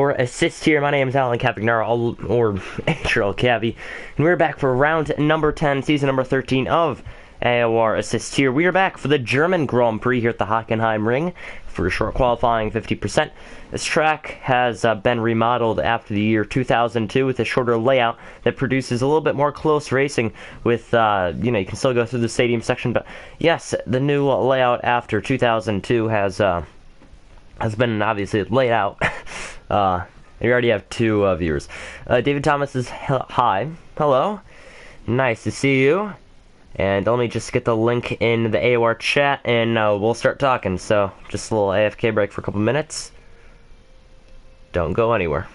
AOR Assist here. My name is Alan Capignaro, or Astral Cavi, and we're back for round number 10, season number 13 of AOR Assist here. We are back for the German Grand Prix here at the Hockenheim Ring for short qualifying 50%. This track has been remodeled after the year 2002 with a shorter layout that produces a little bit more close racing with, you can still go through the stadium section, but yes, the new layout after 2002 has been obviously laid out. You already have two viewers. David Thomas is hi. Hello. Nice to see you. And let me just get the link in the AOR chat and we'll start talking. So, just a little AFK break for a couple minutes. Don't go anywhere.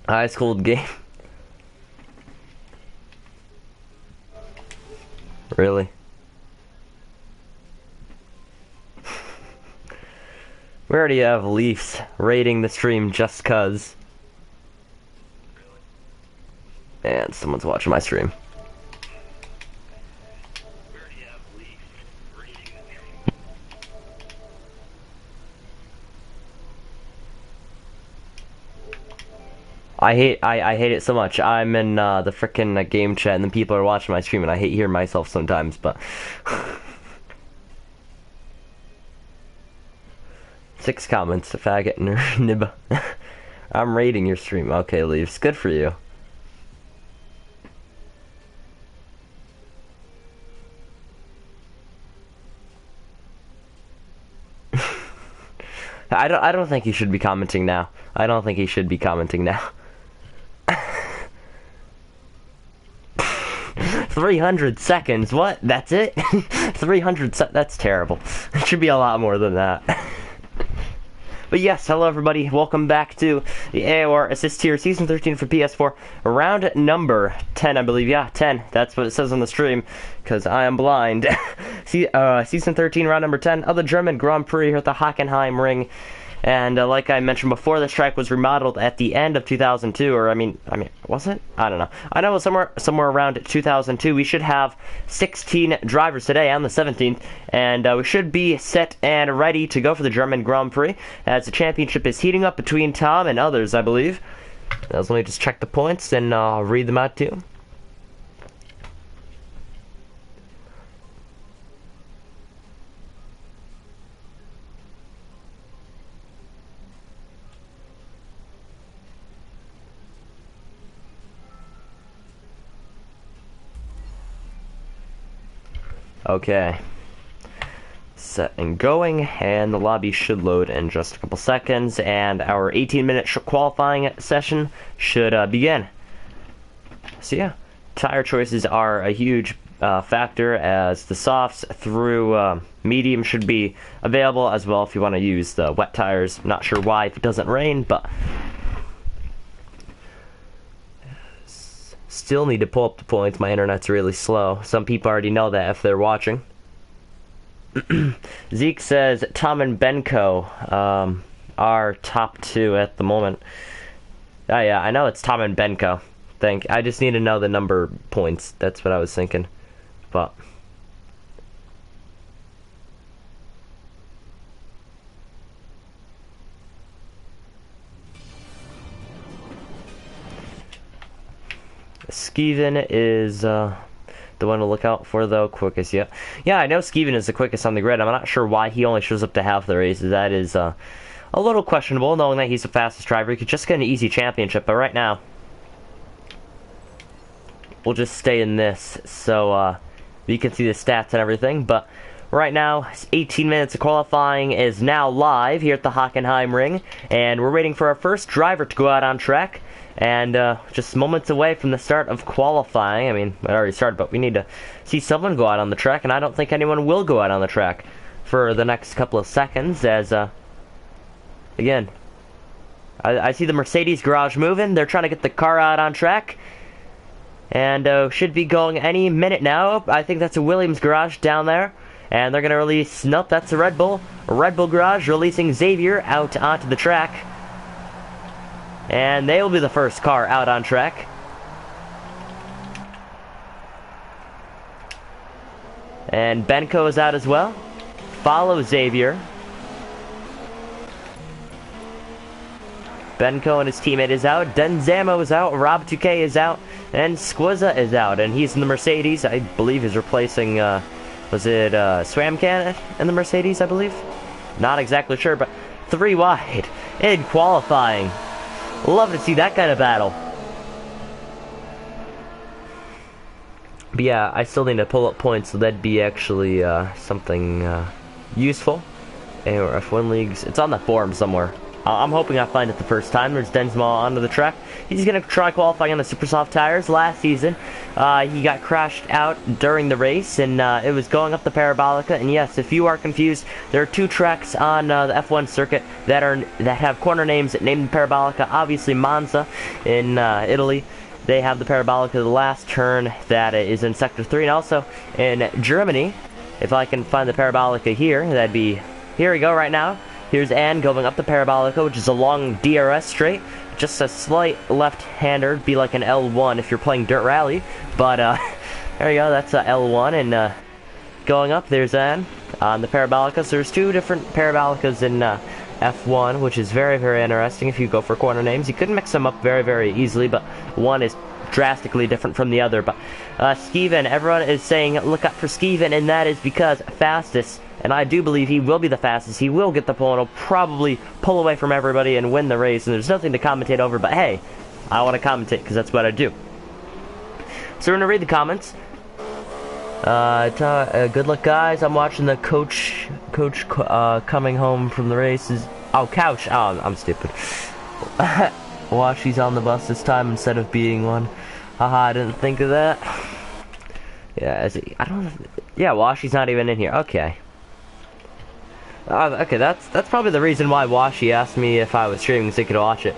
Ice cold game. Really? We already have Leafs rating the stream just cuz. And someone's watching my stream. I hate it so much. I'm in the frickin' game chat and then people are watching my stream and I hate hearing myself sometimes, but 6 comments, faggot nib. I'm rating your stream. Okay, Leaves. Good for you. I don't think he should be commenting now. I don't think he should be commenting now. 300 seconds, what? That's it? 300 that's terrible. It should be a lot more than that. But yes, hello everybody, welcome back to the AOR Assist here, Season 13 for PS4, round number 10, I believe, yeah, 10, that's what it says on the stream, because I am blind. Season 13, round number 10 of the German Grand Prix here at the Hockenheim Ring. And like I mentioned before, this track was remodeled at the end of 2002, or I mean, was it? I don't know. I know somewhere around 2002. We should have 16 drivers today on the 17th, and we should be set and ready to go for the German Grand Prix, as the championship is heating up between Tom and others, I believe. Let me just check the points and read them out to you. Okay, set and going, and the lobby should load in just a couple seconds, and our 18-minute qualifying session should begin. So yeah, tire choices are a huge factor, as the softs through medium should be available as well if you want to use the wet tires. Not sure why if it doesn't rain, but still need to pull up the points. My internet's really slow. Some people already know that if they're watching. Zeke says Tom and Benko are top 2 at the moment. Oh yeah, I know it's Tom and Benko. I just need to know the number points. That's what I was thinking. But Skeven is the one to look out for, though. Quickest, yeah. Yeah, I know Skeven is the quickest on the grid. I'm not sure why he only shows up to half the races. That is a little questionable, knowing that he's the fastest driver. He could just get an easy championship, but right now, we'll just stay in this, so you can see the stats and everything. But right now, 18 minutes of qualifying is now live here at the Hockenheim Ring, and we're waiting for our first driver to go out on track. And just moments away from the start of qualifying. I mean, it already started, but we need to see someone go out on the track, and I don't think anyone will go out on the track for the next couple of seconds, as again, I see the Mercedes garage moving. They're trying to get the car out on track. And should be going any minute now. I think that's a Williams garage down there. And they're going to release, nope, that's a Red Bull. Red Bull garage releasing Xavier out onto the track. And they will be the first car out on track. And Benko is out as well. Follow Xavier. Benko and his teammate is out. Denzamo is out. Rob 2K is out. And Squizza is out. And he's in the Mercedes. I believe he's replacing, was it Swamcan in the Mercedes, I believe? Not exactly sure, but 3 wide in qualifying. Love to see that kind of battle. But yeah, I still need to pull up points, so that'd be actually something useful. AOR F1 leagues. It's on the forum somewhere. I'm hoping I find it the first time. There's Densmo onto the track. He's going to try qualifying on the super soft tires. Last season, he got crashed out during the race, and it was going up the Parabolica. And yes, if you are confused, there are 2 tracks on the F1 circuit that have corner names named Parabolica. Obviously, Monza in Italy. They have the Parabolica, the last turn that is in Sector 3. And also in Germany, if I can find the Parabolica here, that'd be... Here we go right now. Here's Ann going up the Parabolica, which is a long DRS straight. Just a slight left-hander, be like an L1 if you're playing Dirt Rally. But there you go, that's a L1. And going up, there's Ann on the Parabolica. So there's 2 different Parabolicas in F1, which is very, very interesting if you go for corner names. You could mix them up very, very easily, but one is drastically different from the other. But Skeven, everyone is saying look out for Skeven, and that is because fastest. And I do believe he will be the fastest. He will get the pole, and he'll probably pull away from everybody and win the race. And there's nothing to commentate over, but hey, I want to commentate because that's what I do. So we're going to read the comments. Good luck, guys. I'm watching the coach coming home from the races. Oh, couch. Oh, I'm stupid. Washi's on the bus this time instead of being one. Haha, I didn't think of that. Yeah, I don't. Yeah, Washi's not even in here. Okay. Okay, that's probably the reason why Washi asked me if I was streaming so he could watch it.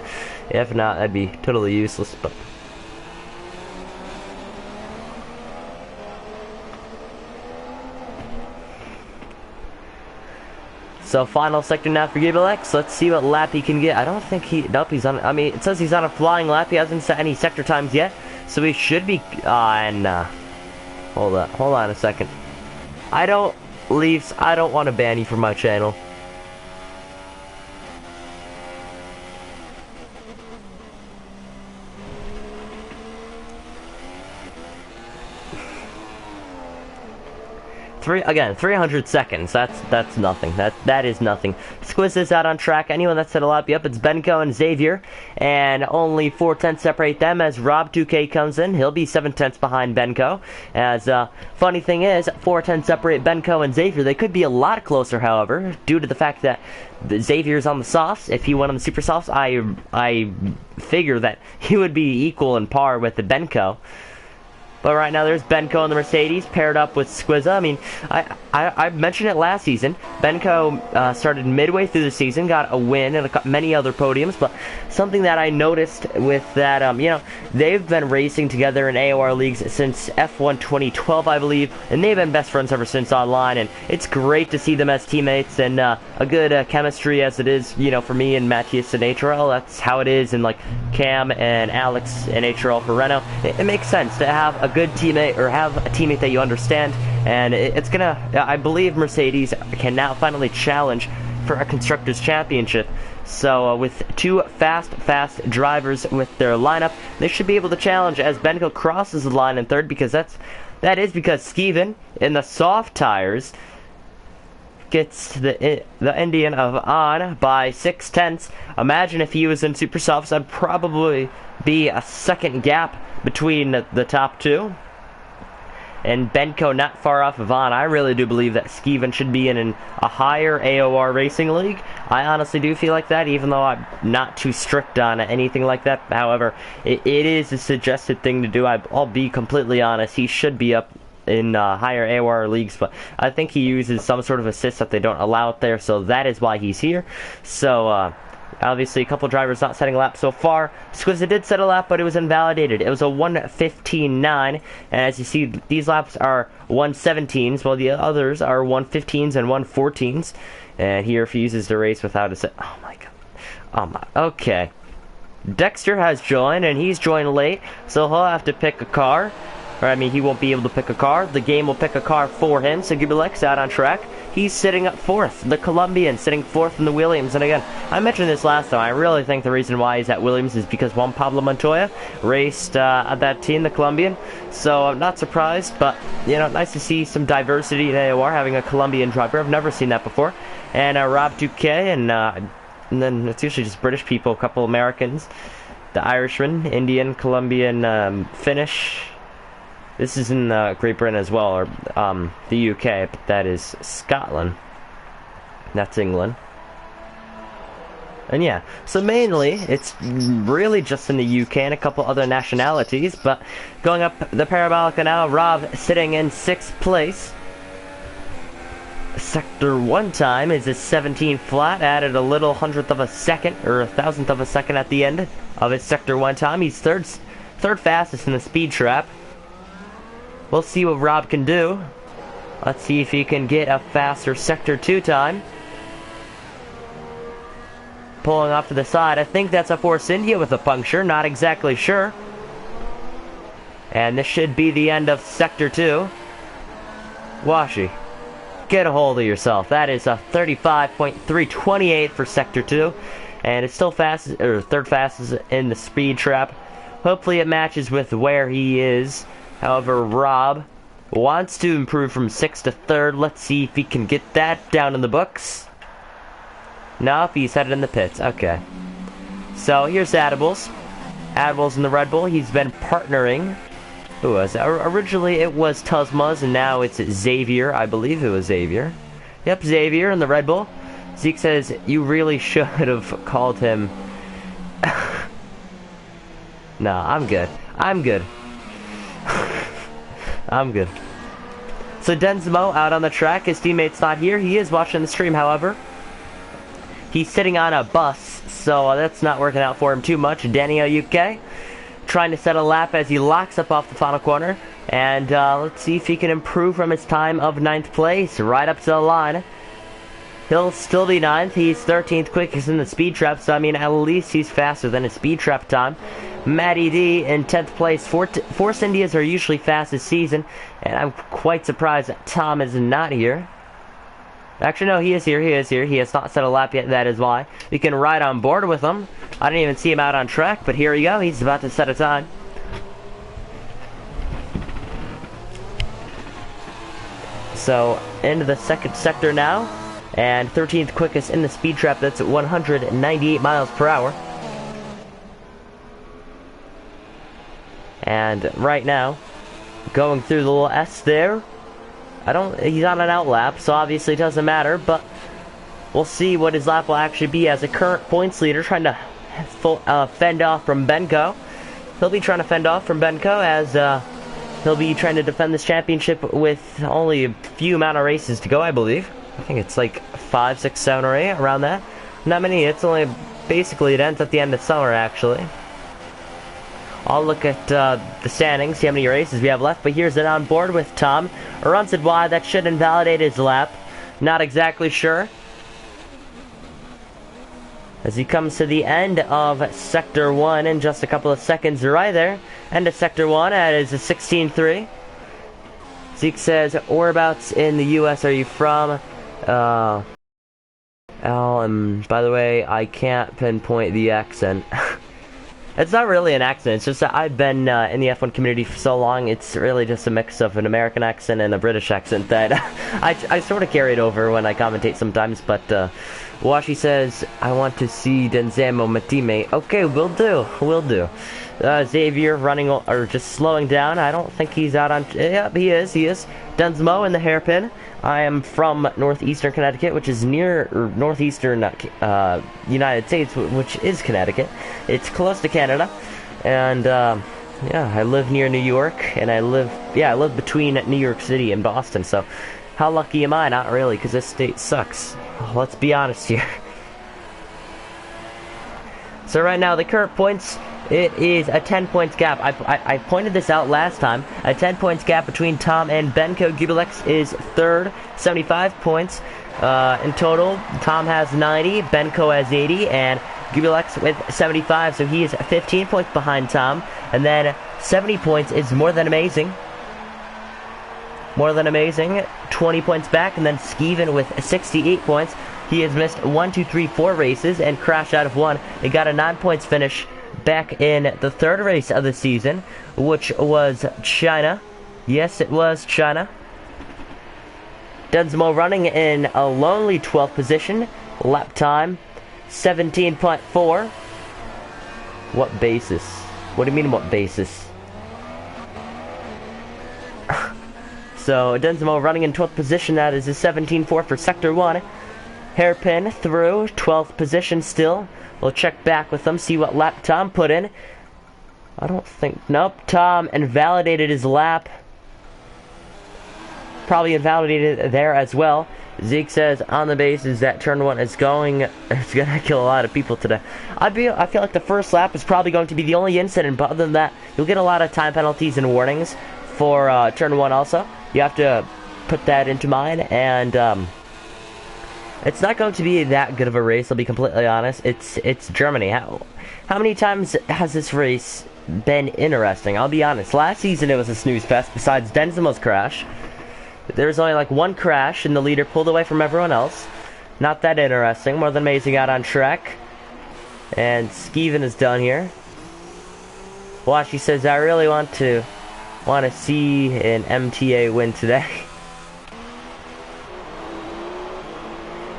If not, that'd be totally useless. But so final sector now for Gibelex. Let's see what lap he can get. I don't think nope, he's on. I mean, it says he's on a flying lap. He hasn't set any sector times yet, so he should be. Hold on a second. Leafs, I don't want to ban you from my channel. Again, 300 seconds. That's nothing. That is nothing. Squiz is out on track. Anyone that's set a lap, yep, it's Benko and Xavier, and only 4/10 separate them. As Rob 2K comes in, he'll be 7/10 behind Benko. As funny thing is, 4/10 separate Benko and Xavier. They could be a lot closer, however, due to the fact that Xavier's on the softs. If he went on the super softs, I figure that he would be equal in par with the Benko. But right now, there's Benko in the Mercedes paired up with Squizza. I mean, I mentioned it last season. Benko started midway through the season, got a win and many other podiums. But something that I noticed with that, you know, they've been racing together in AOR leagues since F1 2012, I believe, and they've been best friends ever since online. And it's great to see them as teammates and a good chemistry as it is, you know, for me and Matthias and HRL. That's how it is, and like Cam and Alex and HRL for Renault. It makes sense to have a good teammate or have a teammate that you understand, and it's gonna, I believe Mercedes can now finally challenge for a Constructors' Championship. So with 2 fast drivers with their lineup, they should be able to challenge as Benko crosses the line in third, because that is because Skeven in the soft tires gets the Indian of on by 6/10. Imagine if he was in super softs, I'd probably be a second gap between the top 2. And Benko not far off of on. I really do believe that Skeven should be in a higher AOR racing league. I honestly do feel like that, even though I'm not too strict on anything like that. However, it is a suggested thing to do. I'll be completely honest. He should be up in higher AOR leagues, but I think he uses some sort of assist that they don't allow it there, so that is why he's here. So, obviously, a couple drivers not setting a lap so far. Squizza did set a lap, but it was invalidated. It was a 1:15.9, and as you see, these laps are 1:17s, while the others are 1:15s and 1:14s. And he refuses to race without a set. Oh my god. Oh my. Okay. Dexter has joined, and he's joined late, so he'll have to pick a car. Or, I mean, he won't be able to pick a car. The game will pick a car for him, so Giovinazzi out on track. He's sitting up fourth. The Colombian sitting fourth in the Williams. And again, I mentioned this last time. I really think the reason why he's at Williams is because Juan Pablo Montoya raced at that team, the Colombian. So I'm not surprised, but, you know, nice to see some diversity in AOR, having a Colombian driver. I've never seen that before. And Rob Duque, and then it's usually just British people, a couple Americans. The Irishman, Indian, Colombian, Finnish. This is in Great Britain as well, or the UK, but that is Scotland. That's England. And yeah, so mainly, it's really just in the UK and a couple other nationalities, but going up the Parabolica now, Rob sitting in 6th place. Sector 1 time is a 17 flat, added a little 100th of a second, or a 1,000th of a second at the end of his Sector 1 time. He's third fastest in the speed trap. We'll see what Rob can do. Let's see if he can get a faster Sector 2 time. Pulling off to the side. I think that's a Force India with a puncture. Not exactly sure. And this should be the end of Sector 2. Washi, get a hold of yourself. That is a 35.328 for Sector 2. And it's still fastest, or third fastest in the speed trap. Hopefully it matches with where he is. However, Rob wants to improve from 6th to 3rd. Let's see if he can get that down in the books. Nope, he's headed in the pits. Okay. So, here's Adibles. Adibles in the Red Bull. He's been partnering. Who was it? Originally, it was Tuzmaz, and now it's Xavier. I believe it was Xavier. Yep, Xavier in the Red Bull. Zeke says, you really should have called him... No, I'm good. I'm good. I'm good. So Denzmo out on the track. His teammate's not here. He is watching the stream, however. He's sitting on a bus, so that's not working out for him too much. Daniel UK trying to set a lap as he locks up off the final corner. And let's see if he can improve from his time of 9th place. Right up to the line. He'll still be 9th. He's 13th quickest in the speed trap, so I mean, at least he's faster than his speed trap time. Matty D in 10th place. Force Indias are usually fast this season, and I'm quite surprised that Tom is not here. Actually, no, he is here. He is here. He has not set a lap yet. That is why. We can ride on board with him. I didn't even see him out on track, but here we go. He's about to set a time. So, into the second sector now. And 13th quickest in the speed trap. That's at 198 miles per hour. And right now, going through the little S there. He's on an out lap, so obviously it doesn't matter, but we'll see what his lap will actually be as a current points leader, trying to fend off from Benko. He'll be trying to fend off from Benko as he'll be trying to defend this championship with only a few amount of races to go, I believe. I think it's like 5, 6, 7, or 8, around that. Not many, it's only basically, it ends at the end of summer, actually. I'll look at the standings, see how many races we have left, but here's it on board with Tom. Runs it wide, that should invalidate his lap. Not exactly sure. As he comes to the end of Sector 1 in just a couple of seconds right there. End of Sector 1, that is a 16.3. Zeke says, whereabouts in the U.S. are you from? By the way, I can't pinpoint the accent. It's not really an accent, it's just that I've been in the F1 community for so long, it's really just a mix of an American accent and a British accent that I sort of carry it over when I commentate sometimes, but Washi says, I want to see Denzemo, my teammate. Okay, will do. Xavier running, or just slowing down, I don't think he's out on, yeah, he is. Denzemo in the hairpin. I am from northeastern Connecticut, which is near northeastern United States, which is Connecticut. It's close to Canada, and Yeah, I live near New York, and I live between New York City and Boston, so how lucky am I? Not really, because this state sucks. Let's be honest here. So right now, the current points, it is a 10 points gap. I pointed this out last time. A 10 points gap between Tom and Benko. Giovinazzi is third, 75 points in total. Tom has 90, Benko has 80, and Giovinazzi with 75, so he is 15 points behind Tom. And then 70 points is more than amazing. More than amazing, 20 points back, and then Skeven with 68 points. He has missed 1, 2, 3, 4 races and crashed out of one. He got a 9 points finish back in the third race of the season, which was China. Yes, it was China. Dunsmo running in a lonely 12th position. Lap time, 17.4. What basis? What do you mean, what basis? So, Dunsmo running in 12th position. That is a 17.4 for Sector 1. Hairpin through 12th position still. We'll check back with them, see what lap Tom put in. I don't think... Nope, Tom invalidated his lap. Probably invalidated there as well. Zeke says on the basis that turn 1 is going... It's going to kill a lot of people today. I feel like the first lap is probably going to be the only incident, but other than that, you'll get a lot of time penalties and warnings for turn 1 also. You have to put that into mind, and... it's not going to be that good of a race, I'll be completely honest. It's Germany. How many times has this race been interesting? I'll be honest. Last season it was a snooze fest, besides Denzimo's crash. There was only like one crash, and the leader pulled away from everyone else. Not that interesting. More than amazing out on track. And Skeven is done here. Washi says, I really want to see an MTA win today.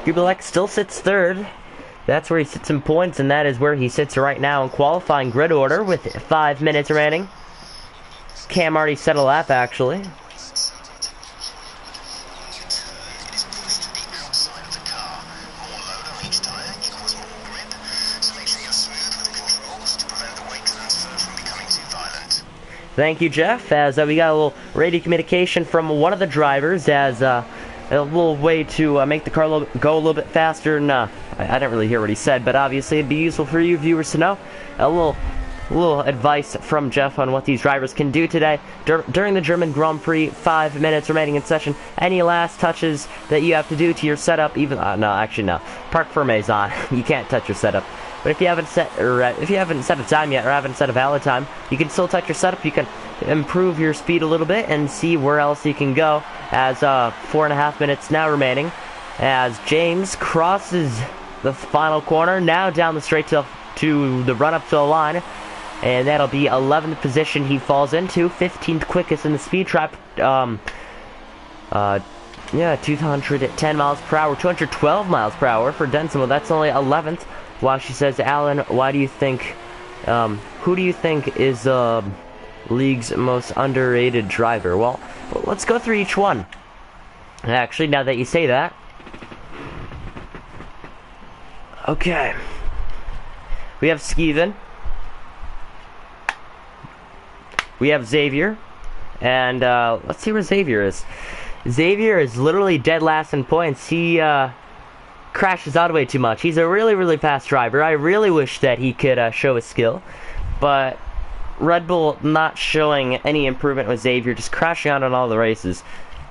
Giovinazzi still sits third. That's where he sits in points, and that is where he sits right now in qualifying grid order with 5 minutes remaining. Cam already set a lap, actually. Thank you, Jeff, as we got a little radio communication from one of the drivers as a little way to make the car go a little bit faster. And I didn't really hear what he said, but obviously it'd be useful for you viewers to know. A little advice from Jeff on what these drivers can do today during the German Grand Prix. 5 minutes remaining in session. Any last touches that you have to do to your setup? Even no, actually no. Parc Fermé is on. You can't touch your setup. But if you haven't set a time yet or haven't set a valid time, you can still touch your setup. You can improve your speed a little bit and see where else you can go. As 4.5 minutes now remaining, as James crosses the final corner, now down the straight to the run up to the line, and that'll be 11th position he falls into, 15th quickest in the speed trap. Yeah, 210 miles per hour, 212 miles per hour for Densimo. That's only 11th. While she says, Alan, why do you think, who do you think is the league's most underrated driver? Well, let's go through each one. Actually, now that you say that. Okay. We have Skeven. We have Xavier. And let's see where Xavier is. Xavier is literally dead last in points. He crashes out way too much. He's a really, really fast driver. I really wish that he could show his skill. But Red Bull not showing any improvement with Xavier, just crashing out on all the races.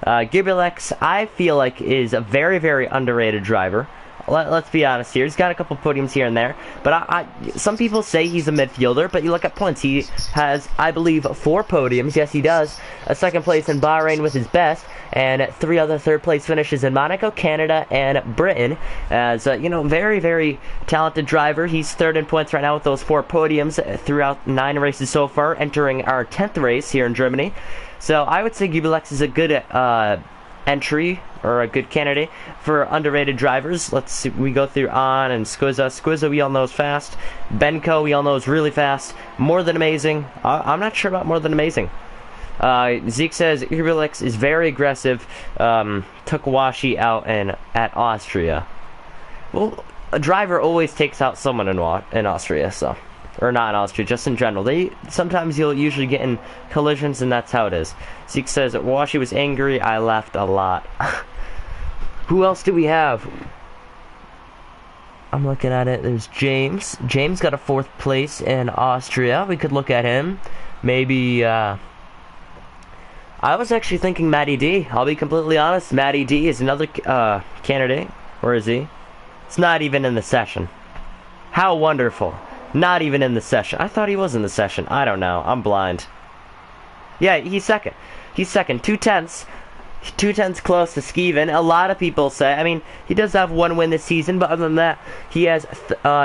Giovinazzi, I feel like, is a very, very underrated driver. Let's be honest here. He's got a couple podiums here and there. But some people say he's a midfielder, but you look at points. He has, I believe, 4 podiums. Yes, he does. A second place in Bahrain with his best, and 3 other third place finishes in Monaco, Canada, and Britain. As, very, very talented driver. He's third in points right now with those 4 podiums throughout 9 races so far, entering our 10th race here in Germany. So I would say Giovinazzi is a good entry, or a good candidate for underrated drivers. Let's see, we go through On and Squizza. Squizza we all know is fast. Benko we all know is really fast. More than amazing. I'm not sure about more than amazing. Zeke says Giovinazzi is very aggressive. Took Washi out at Austria. Well, a driver always takes out someone in Austria, so Or not in Austria, just in general. Sometimes you'll usually get in collisions, and that's how it is. Zeke says, Washi was angry, I laughed a lot. Who else do we have? I'm looking at it. There's James. James got a 4th place in Austria. We could look at him. Maybe, I was actually thinking Matty D. I'll be completely honest. Matty D is another candidate. Where is he? It's not even in the session. How wonderful. Not even in the session. I thought he was in the session. I don't know. I'm blind. Yeah, he's second. He's second. 2/10. 2/10 close to Skeven. A lot of people say, I mean, he does have 1 win this season, but other than that, he has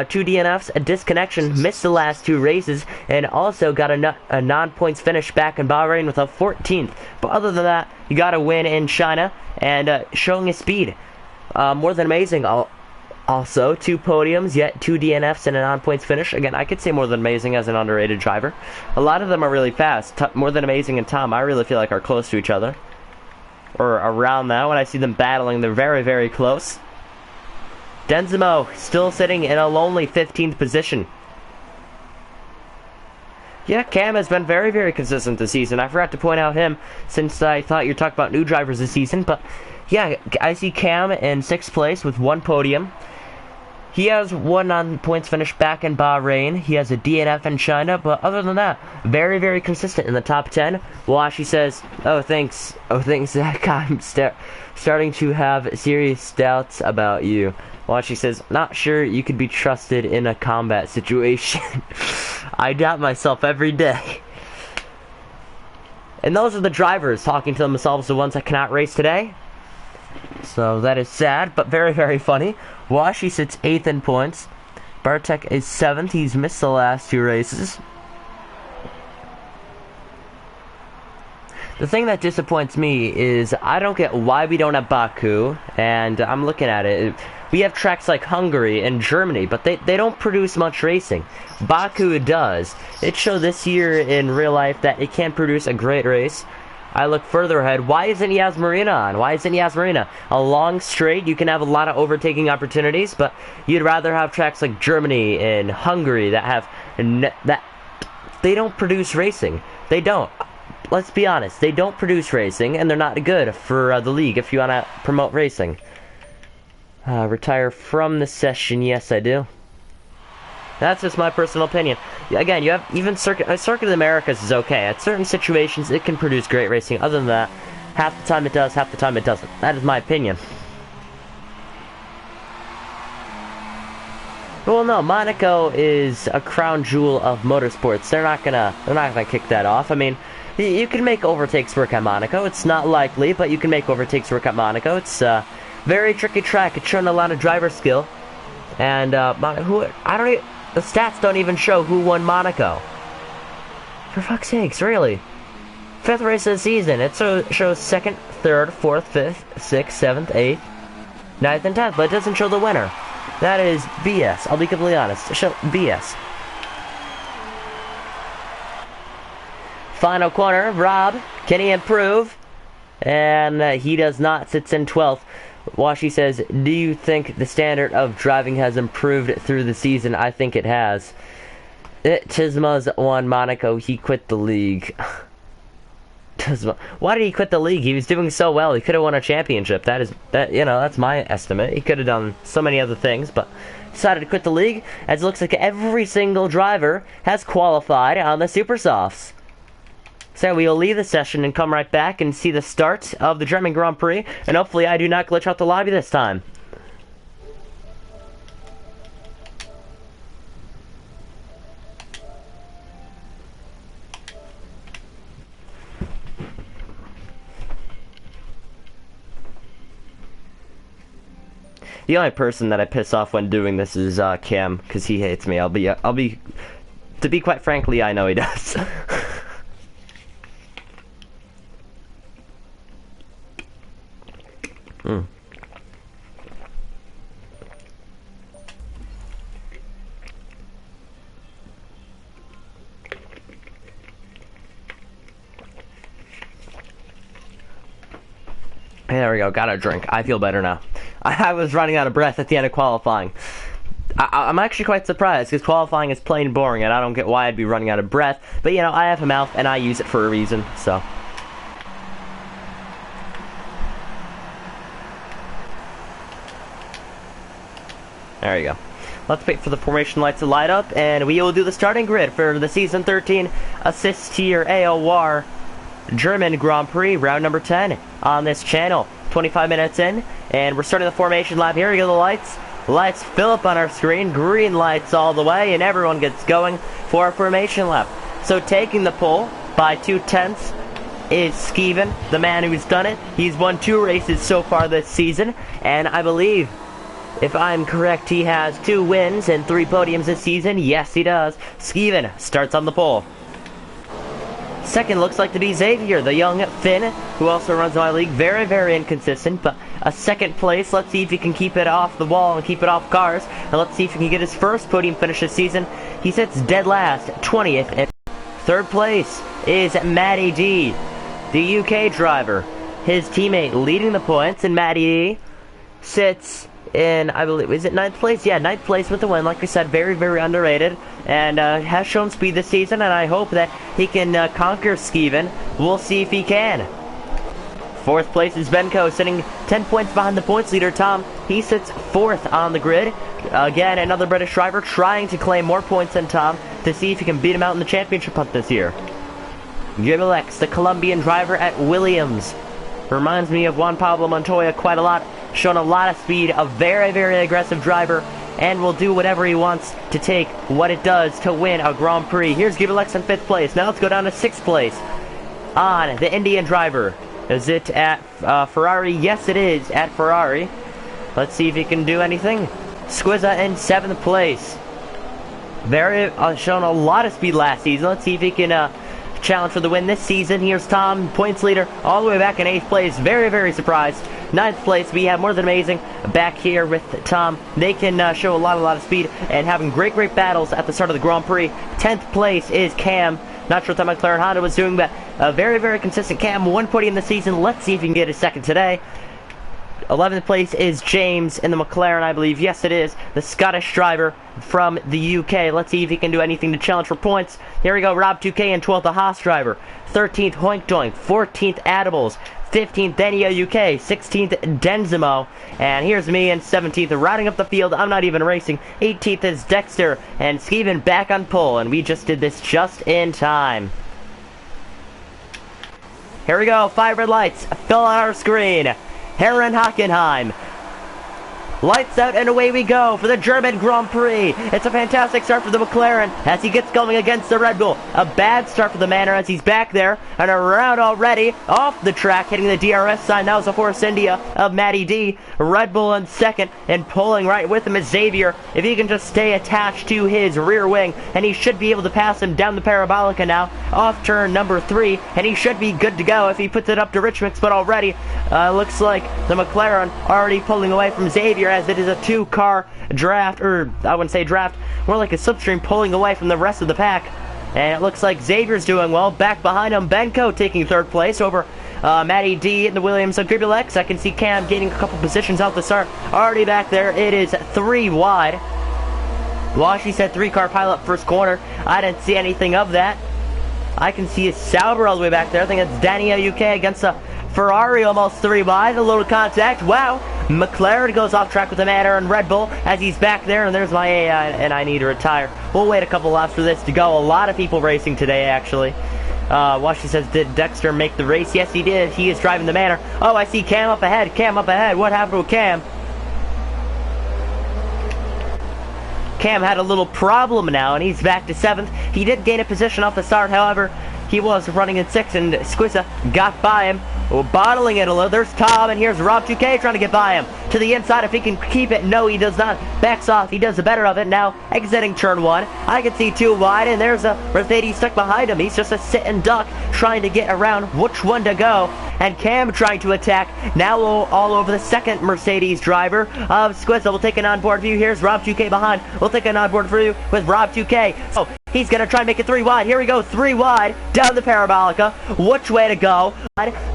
2 DNFs, a disconnection, missed the last 2 races, and also got a non-points finish back in Bahrain with a 14th. But other than that, he got a win in China, and showing his speed. More than amazing. Also, 2 podiums, yet 2 DNFs and a non-points finish. Again, I could say more than amazing as an underrated driver. A lot of them are really fast. More than amazing and Tom, I really feel like are close to each other. Or around now. When I see them battling, they're very, very close. Denzimo still sitting in a lonely 15th position. Yeah, Cam has been very, very consistent this season. I forgot to point out him since I thought you were talking about new drivers this season. But yeah, I see Cam in 6th place with 1 podium. He has 1 non-points finish back in Bahrain. He has a DNF in China, but other than that, very, very consistent in the top 10. Washi says, oh, thanks, Zach. I'm starting to have serious doubts about you. Washi says, not sure you could be trusted in a combat situation. I doubt myself every day. And those are the drivers talking to themselves, the ones that cannot race today. So that is sad, but very, very funny. Washi sits 8th in points. Bartek is 7th. He's missed the last 2 races. The thing that disappoints me is I don't get why we don't have Baku, and I'm looking at it. We have tracks like Hungary and Germany, but they don't produce much racing. Baku does. It showed this year in real life that it can produce a great race. I look further ahead. Why isn't Yas Marina on? Why isn't Yas Marina? A long straight, you can have a lot of overtaking opportunities, but you'd rather have tracks like Germany and Hungary that have that they don't produce racing. They don't. Let's be honest. They don't produce racing, and they're not good for the league if you want to promote racing. Retire from the session. Yes, I do. That's just my personal opinion. Again, you have even Circuit of the Americas is okay. At certain situations, it can produce great racing. Other than that, half the time it does, half the time it doesn't. That is my opinion. Well, no, Monaco is a crown jewel of motorsports. They're not gonna kick that off. I mean, you can make overtakes work at Monaco. It's not likely, but you can make overtakes work at Monaco. It's a very tricky track. It's shown a lot of driver skill, and the stats don't even show who won Monaco. For fuck's sakes, really? 5th race of the season. It shows 2nd, 3rd, 4th, 5th, 6th, 7th, 8th, 9th, and 10th, but it doesn't show the winner. That is BS. I'll be completely honest. BS. Final corner. Rob. Can he improve? And he does not. Sits in 12th. Washi says, do you think the standard of driving has improved through the season? I think it has. Chisma's won Monaco. He quit the league. Chisma. Why did he quit the league? He was doing so well. He could have won a championship. That's my estimate. He could have done so many other things, but decided to quit the league, as it looks like every single driver has qualified on the Super Softs. So we will leave the session and come right back and see the start of the German Grand Prix, and hopefully I do not glitch out the lobby this time. The only person that I piss off when doing this is Cam, because he hates me. To be quite frankly, I know he does. There we go, got a drink. I feel better now. I was running out of breath at the end of qualifying. I'm actually quite surprised, because qualifying is plain boring, and I don't get why I'd be running out of breath. But, you know, I have a mouth, and I use it for a reason, so. There you go. Let's wait for the formation lights to light up, and we will do the starting grid for the Season 13 Assist Tier AOR German Grand Prix, round number 10 on this channel. 25 minutes in, and we're starting the formation lap. Here we go, the lights. Lights fill up on our screen, green lights all the way, and everyone gets going for a formation lap. So taking the pole by 2/10 is Skeven, the man who's done it. He's won 2 races so far this season, and I believe, if I'm correct, he has 2 wins and 3 podiums this season. Yes, he does. Skeven starts on the pole. Second looks like to be Xavier, the young Finn, who also runs my league. Very, very inconsistent, but a second place. Let's see if he can keep it off the wall and keep it off cars. And let's see if he can get his first podium finish this season. He sits dead last, 20th. And third place is Matty D, the UK driver. His teammate leading the points, and Matty D sits in, I believe, is it 9th place? Yeah, 9th place with the win. Like I said, very, very underrated, and has shown speed this season, and I hope that he can conquer Skeven. We'll see if he can. 4th place is Benko, sitting 10 points behind the points leader, Tom. He sits 4th on the grid. Again, another British driver trying to claim more points than Tom to see if he can beat him out in the championship hunt this year. Giovinazzi, the Colombian driver at Williams. Reminds me of Juan Pablo Montoya quite a lot. Shown a lot of speed, a very, very aggressive driver, and will do whatever he wants to take what it does to win a Grand Prix. Here's Giovinazzi in 5th place. Now let's go down to 6th place on the Indian driver. Is it at Ferrari? Yes, it is at Ferrari. Let's see if he can do anything. Squizza in 7th place. Very shown a lot of speed last season. Let's see if he can challenge for the win this season. Here's Tom, points leader, all the way back in 8th place. Very, very surprised. 9th place, we have more than amazing back here with Tom. They can show a lot of speed and having great battles at the start of the Grand Prix. 10th place is Cam. Not sure what that McLaren Honda was doing, but a very, very consistent Cam. 1 podium this season. Let's see if he can get a second today. 11th place is James in the McLaren, I believe. Yes, it is. The Scottish driver from the UK. Let's see if he can do anything to challenge for points. Here we go. Rob 2K in 12th, the Haas driver. 13th, Hoink Doink. 14th, Adibles. 15th, Dania UK. 16th, Denzimo. And here's me in 17th, riding up the field. I'm not even racing. 18th is Dexter. And Skeven back on pole. And we just did this just in time. Here we go. 5 red lights fill on our screen. Herren Hockenheim. Lights out and away we go for the German Grand Prix. It's a fantastic start for the McLaren as he gets going against the Red Bull. A bad start for the Manor as he's back there and around already off the track, hitting the DRS sign. Now it's a Force India of Matty D. Red Bull in 2nd, and pulling right with him is Xavier. If he can just stay attached to his rear wing, and he should be able to pass him down the Parabolica now off turn number 3, and he should be good to go if he puts it up to Rich Mix. But already looks like the McLaren already pulling away from Xavier, as it is a 2-car draft, or I wouldn't say draft, more like a slipstream pulling away from the rest of the pack. And it looks like Xavier's doing well. Back behind him, Benko taking 3rd place over Matty D in the Williams. So Gribulex, I can see Cam gaining a couple positions out the start. Already back there, it is 3 wide. Washi said 3-car pileup first corner. I didn't see anything of that. I can see a Sauber all the way back there. I think it's Dania UK against a Ferrari, almost 3 wide. A little contact. Wow. McLaren goes off track with the Manor and Red Bull as he's back there, and there's my AI, and I need to retire. We'll wait a couple laps for this to go. A lot of people racing today, actually. Washi says, did Dexter make the race? Yes, he did. He is driving the Manor. Oh, I see Cam up ahead. Cam up ahead. What happened with Cam? Cam had a little problem now, and he's back to 7th. He did gain a position off the start, however. He was running in 6th, and Squizza got by him. Oh, bottling it a little. There's Tom, and here's Rob 2K trying to get by him. To the inside, if he can keep it. No, he does not. Backs off. He does the better of it. Now, exiting turn 1. I can see 2 wide, and there's a Mercedes stuck behind him. He's just a sit and duck, trying to get around which one to go. And Cam trying to attack. Now all over the 2nd Mercedes driver of Squizza. We'll take an onboard view. Here's Rob 2K behind. We'll take an onboard view with Rob 2K. Oh, He's going to try and make it 3 wide. Here we go, 3 wide, down the Parabolica. Which way to go?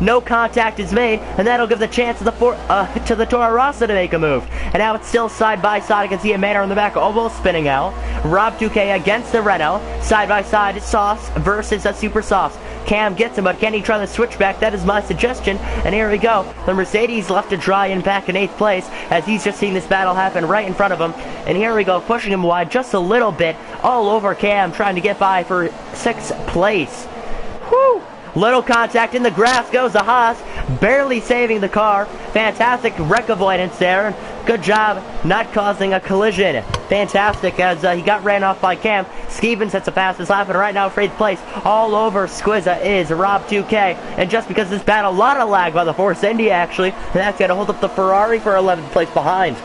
No contact is made, and that'll give the chance to the Toro Rosso to make a move. And now it's still side by side. I can see a Manor in the back almost spinning out. Rob 2K against the Renault. Side by side, Sauce versus a Super Sauce. Cam gets him, but can he try the switchback? That is my suggestion. And here we go. The Mercedes left to dry and back in 8th place as he's just seen this battle happen right in front of him. And here we go, pushing him wide just a little bit, all over Cam, trying to get by for 6th place. Whew! Little contact in the grass goes the Haas, barely saving the car. Fantastic wreck avoidance there. Good job not causing a collision. Fantastic as he got ran off by Cam. Skeven sets a fastest lap, and right now for 8th place, all over Squizza is Rob 2K. And just because this battle, a lot of lag by the Force India actually, and that's going to hold up the Ferrari for 11th place behind.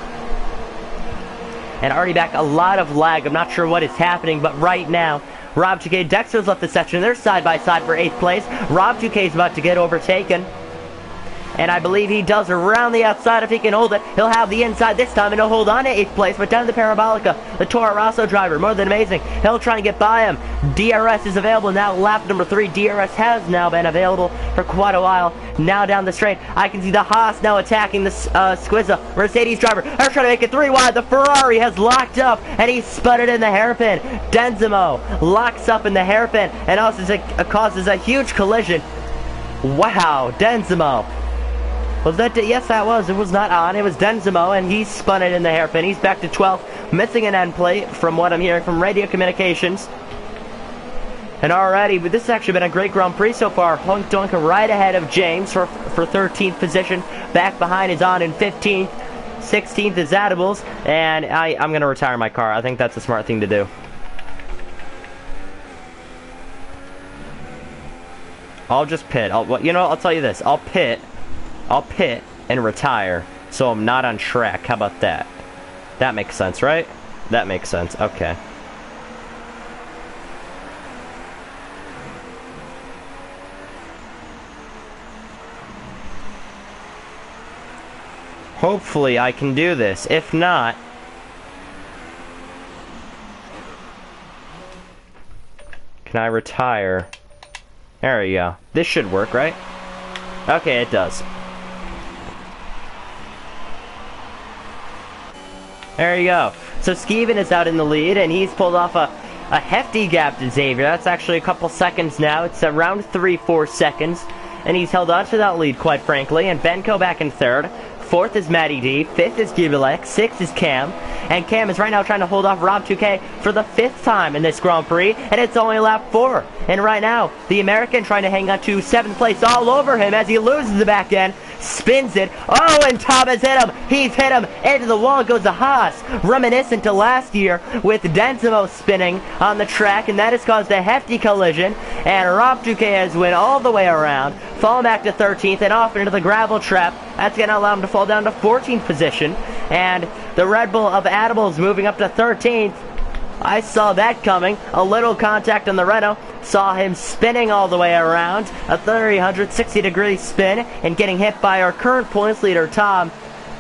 And already back, a lot of lag. I'm not sure what is happening, but right now, Rob 2K, Dexter's left the section. They're side by side for 8th place. Rob 2K is about to get overtaken. And I believe he does around the outside if he can hold it. He'll have the inside this time, and he'll hold on to 8th place. But down the Parabolica, the Toro Rosso driver, more than amazing. He'll try and get by him. DRS is available now. Lap number 3. DRS has now been available for quite a while. Now down the straight, I can see the Haas now attacking the Squizza. Mercedes driver, they're trying to make it 3 wide. The Ferrari has locked up, and he's sputtered in the hairpin. Denzimo locks up in the hairpin, and also causes a huge collision. Wow, Denzimo. Was that? Yes, that was. It was not on. It was Denzimo, and he spun it in the hairpin. He's back to 12th, missing an end plate from what I'm hearing from radio communications. And already, but this has actually been a great Grand Prix so far. Honk Donk right ahead of James for 13th position. Back behind is on in 15th. 16th is Adibles, and I'm going to retire my car. I think that's a smart thing to do. I'll just pit. I'll tell you this. I'll pit and retire, so I'm not on track. How about that? That makes sense, right? That makes sense. Okay. Hopefully I can do this. If not, can I retire? There we go. This should work, right? Okay, it does. There you go. So Skeven is out in the lead, and he's pulled off a hefty gap to Xavier. That's actually a couple seconds now. It's around 3-4 seconds. And he's held on to that lead, quite frankly. And Benko back in 3rd. 4th is Matty D. 5th is Giovinazzi. 6th is Cam. And Cam is right now trying to hold off Rob 2K for the 5th time in this Grand Prix. And it's only lap 4. And right now, the American trying to hang on to 7th place all over him as he loses the back end. Spins it. Oh, and Tom has hit him. He's hit him. Into the wall goes the Haas. Reminiscent to last year with Denzimo spinning on the track. And that has caused a hefty collision. And Rob 2K has went all the way around. Falling back to 13th and off into the gravel trap. That's going to allow him to fall down to 14th position. And the Red Bull of Adibles moving up to 13th. I saw that coming. A little contact on the Renault. Saw him spinning all the way around. A 360-degree spin and getting hit by our current points leader, Tom.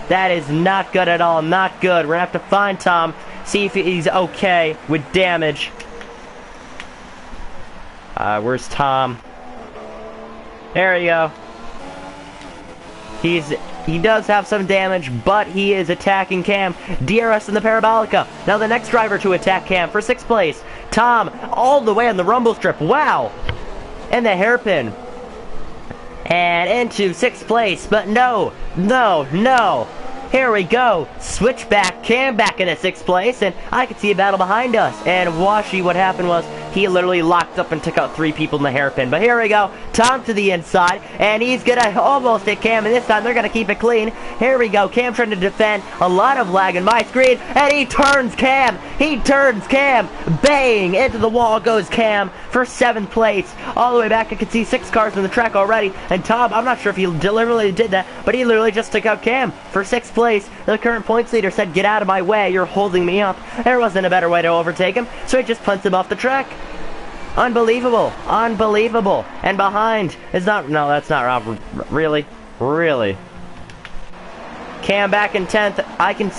That is not good at all. Not good. We're going to have to find Tom. See if he's okay with damage. Where's Tom? There you go. He does have some damage, but he is attacking Cam. DRS in the Parabolica. Now the next driver to attack Cam for 6th place. Tom, all the way on the rumble strip. Wow. And the hairpin. And into 6th place. But no. Here we go. Switch back. Cam back into 6th place. And I can see a battle behind us. And Washi, what happened was he literally locked up and took out 3 people in the hairpin. But here we go. Tom to the inside. And he's going to almost hit Cam. And this time they're going to keep it clean. Here we go. Cam trying to defend. A lot of lag in my screen. And he turns Cam. Bang! Into the wall goes Cam for 7th place. All the way back. I can see 6 cars on the track already. And Tom, I'm not sure if he deliberately did that. But he literally just took out Cam for 6th place. The current points leader said, "Get out of my way. You're holding me up." There wasn't a better way to overtake him. So he just punts him off the track. Unbelievable. And behind is not... No, that's not Rob. Really? Cam back in 10th. I can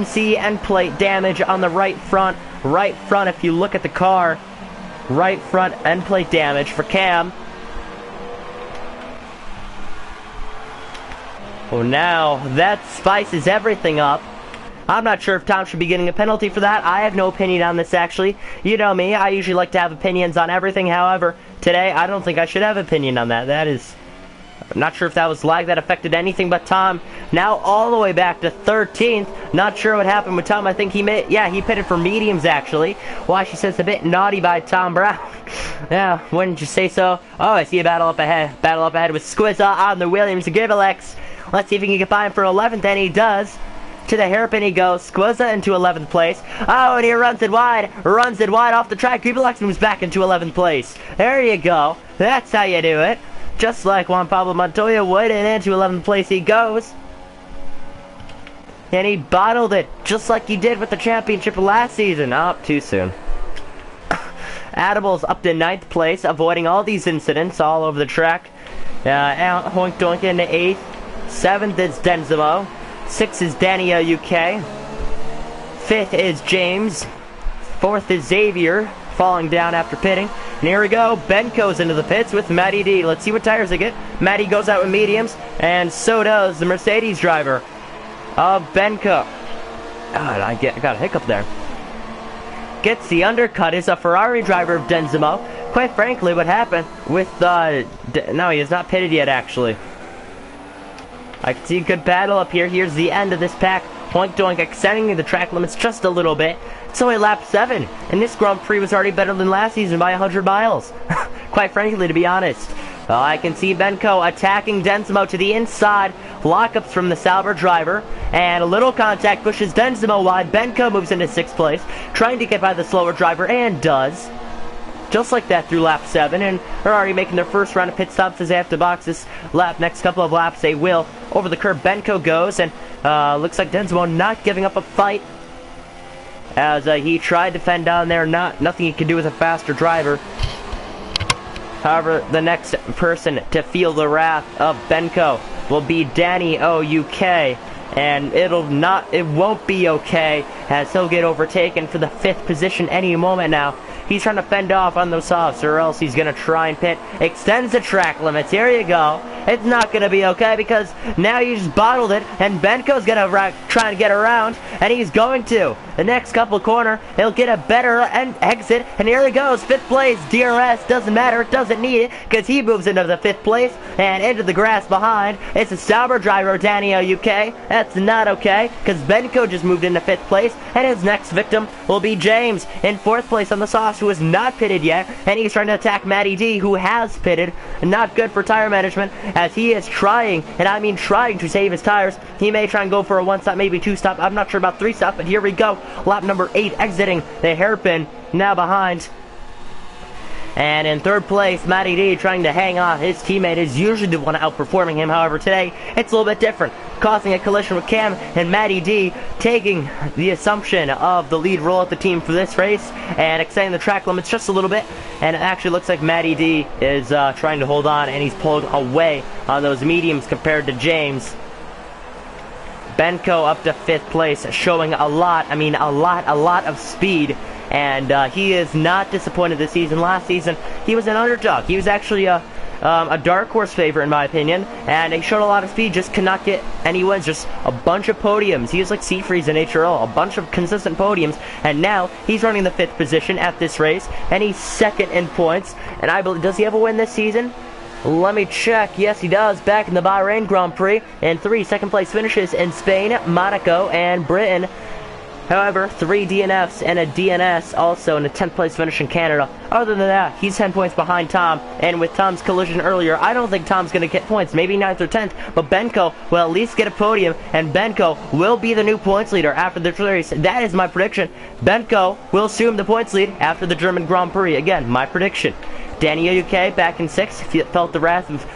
see end plate damage on the right front right front. If you look at the car, right front end plate damage for Cam. Well, now that spices everything up. I'm not sure if Tom should be getting a penalty for that. I have no opinion on this, actually. You know me, I usually like to have opinions on everything. However, today, I don't think I should have an opinion on that. That is... I'm not sure if that was lag that affected anything, but Tom now all the way back to 13th. Not sure what happened with Tom. I think he pitted for mediums, actually. Why, she says a bit naughty by Tom Brown. Yeah, wouldn't you say so? Oh, I see a battle up ahead. Battle up ahead with Squizza on the Williams. Giovinazzi. Let's see if he can get by him for 11th, and he does. To the hairpin he goes. Squizza into 11th place. Oh, and he runs it wide off the track. Giovinazzi moves back into 11th place. There you go. That's how you do it. Just like Juan Pablo Montoya would, and into 11th place he goes. And he bottled it, just like he did with the championship last season. Oh, too soon. Adible's up to 9th place, avoiding all these incidents all over the track. Hoink Doink into 8th. 7th is Denzimo. 6th is Danny UK. 5th is James. 4th is Xavier, falling down after pitting. And here we go, Benko's into the pits with Matty D. Let's see what tires they get. Matty goes out with mediums, and so does the Mercedes driver of Benko. I got a hiccup there. Gets the undercut is a Ferrari driver of Denzimo. Quite frankly, what happened with no, he is not pitted yet, actually. I can see a good battle up here. Here's the end of this pack. Hoink Doink extending the track limits just a little bit. It's only lap 7, and this Grand Prix was already better than last season by 100 miles. Quite frankly, to be honest. I can see Benko attacking Denzimo to the inside. Lockups from the Sauber driver, and a little contact pushes Denzimo wide. Benko moves into 6th place, trying to get by the slower driver, and does. Just like that through lap 7, and they're already making their first round of pit stops as they have to box this lap. Next couple of laps they will. Over the curb Benko goes, and looks like Denzimo not giving up a fight as he tried to fend down there. Nothing he could do with a faster driver. However, the next person to feel the wrath of Benko will be Danny O.U.K. And it won't be okay, as he'll get overtaken for the 5th position any moment now. He's trying to fend off on those softs, or else he's going to try and pit. Extends the track limits. Here you go. It's not going to be okay, because now you just bottled it, and Benko's going to try and get around, and he's going to. The next couple corner, he'll get a better exit, and here he goes. 5th place. DRS doesn't matter. Doesn't need it, because he moves into the 5th place, and into the grass behind. It's a Sauber driver, Danny O.U.K. That's not okay, because Benko just moved into 5th place, and his next victim will be James in 4th place on the softs, who is not pitted yet, and he's trying to attack Matty D, who has pitted. Not good for tire management, as he is trying, and I mean trying, to save his tires. He may try and go for a 1-stop, maybe 2-stop. I'm not sure about 3-stop, but here we go. Lap number 8, exiting the hairpin, now behind. And in 3rd place, Matty D trying to hang on. His teammate is usually the one outperforming him. However, today, it's a little bit different. Causing a collision with Cam, and Matty D taking the assumption of the lead role at the team for this race, and extending the track limits just a little bit. And it actually looks like Matty D is trying to hold on, and he's pulled away on those mediums compared to James. Benko up to 5th place, showing a lot of speed. And he is not disappointed this season. Last season, he was an underdog. He was actually a dark horse favorite, in my opinion. And he showed a lot of speed, just could not get any wins. Just a bunch of podiums. He was like Seafreeze in HRL, a bunch of consistent podiums. And now, he's running the 5th position at this race. And he's 2nd in points. And I believe, does he have a win this season? Let me check. Yes, he does. Back in the Bahrain Grand Prix. And 3 second-place finishes in Spain, Monaco, and Britain. However, 3 DNFs and a DNS also in a 10th place finish in Canada. Other than that, he's 10 points behind Tom. And with Tom's collision earlier, I don't think Tom's going to get points. Maybe 9th or 10th. But Benko will at least get a podium. And Benko will be the new points leader after the race. That is my prediction. Benko will assume the points lead after the German Grand Prix. Again, my prediction. Danny O.U.K. back in 6th. Felt the wrath of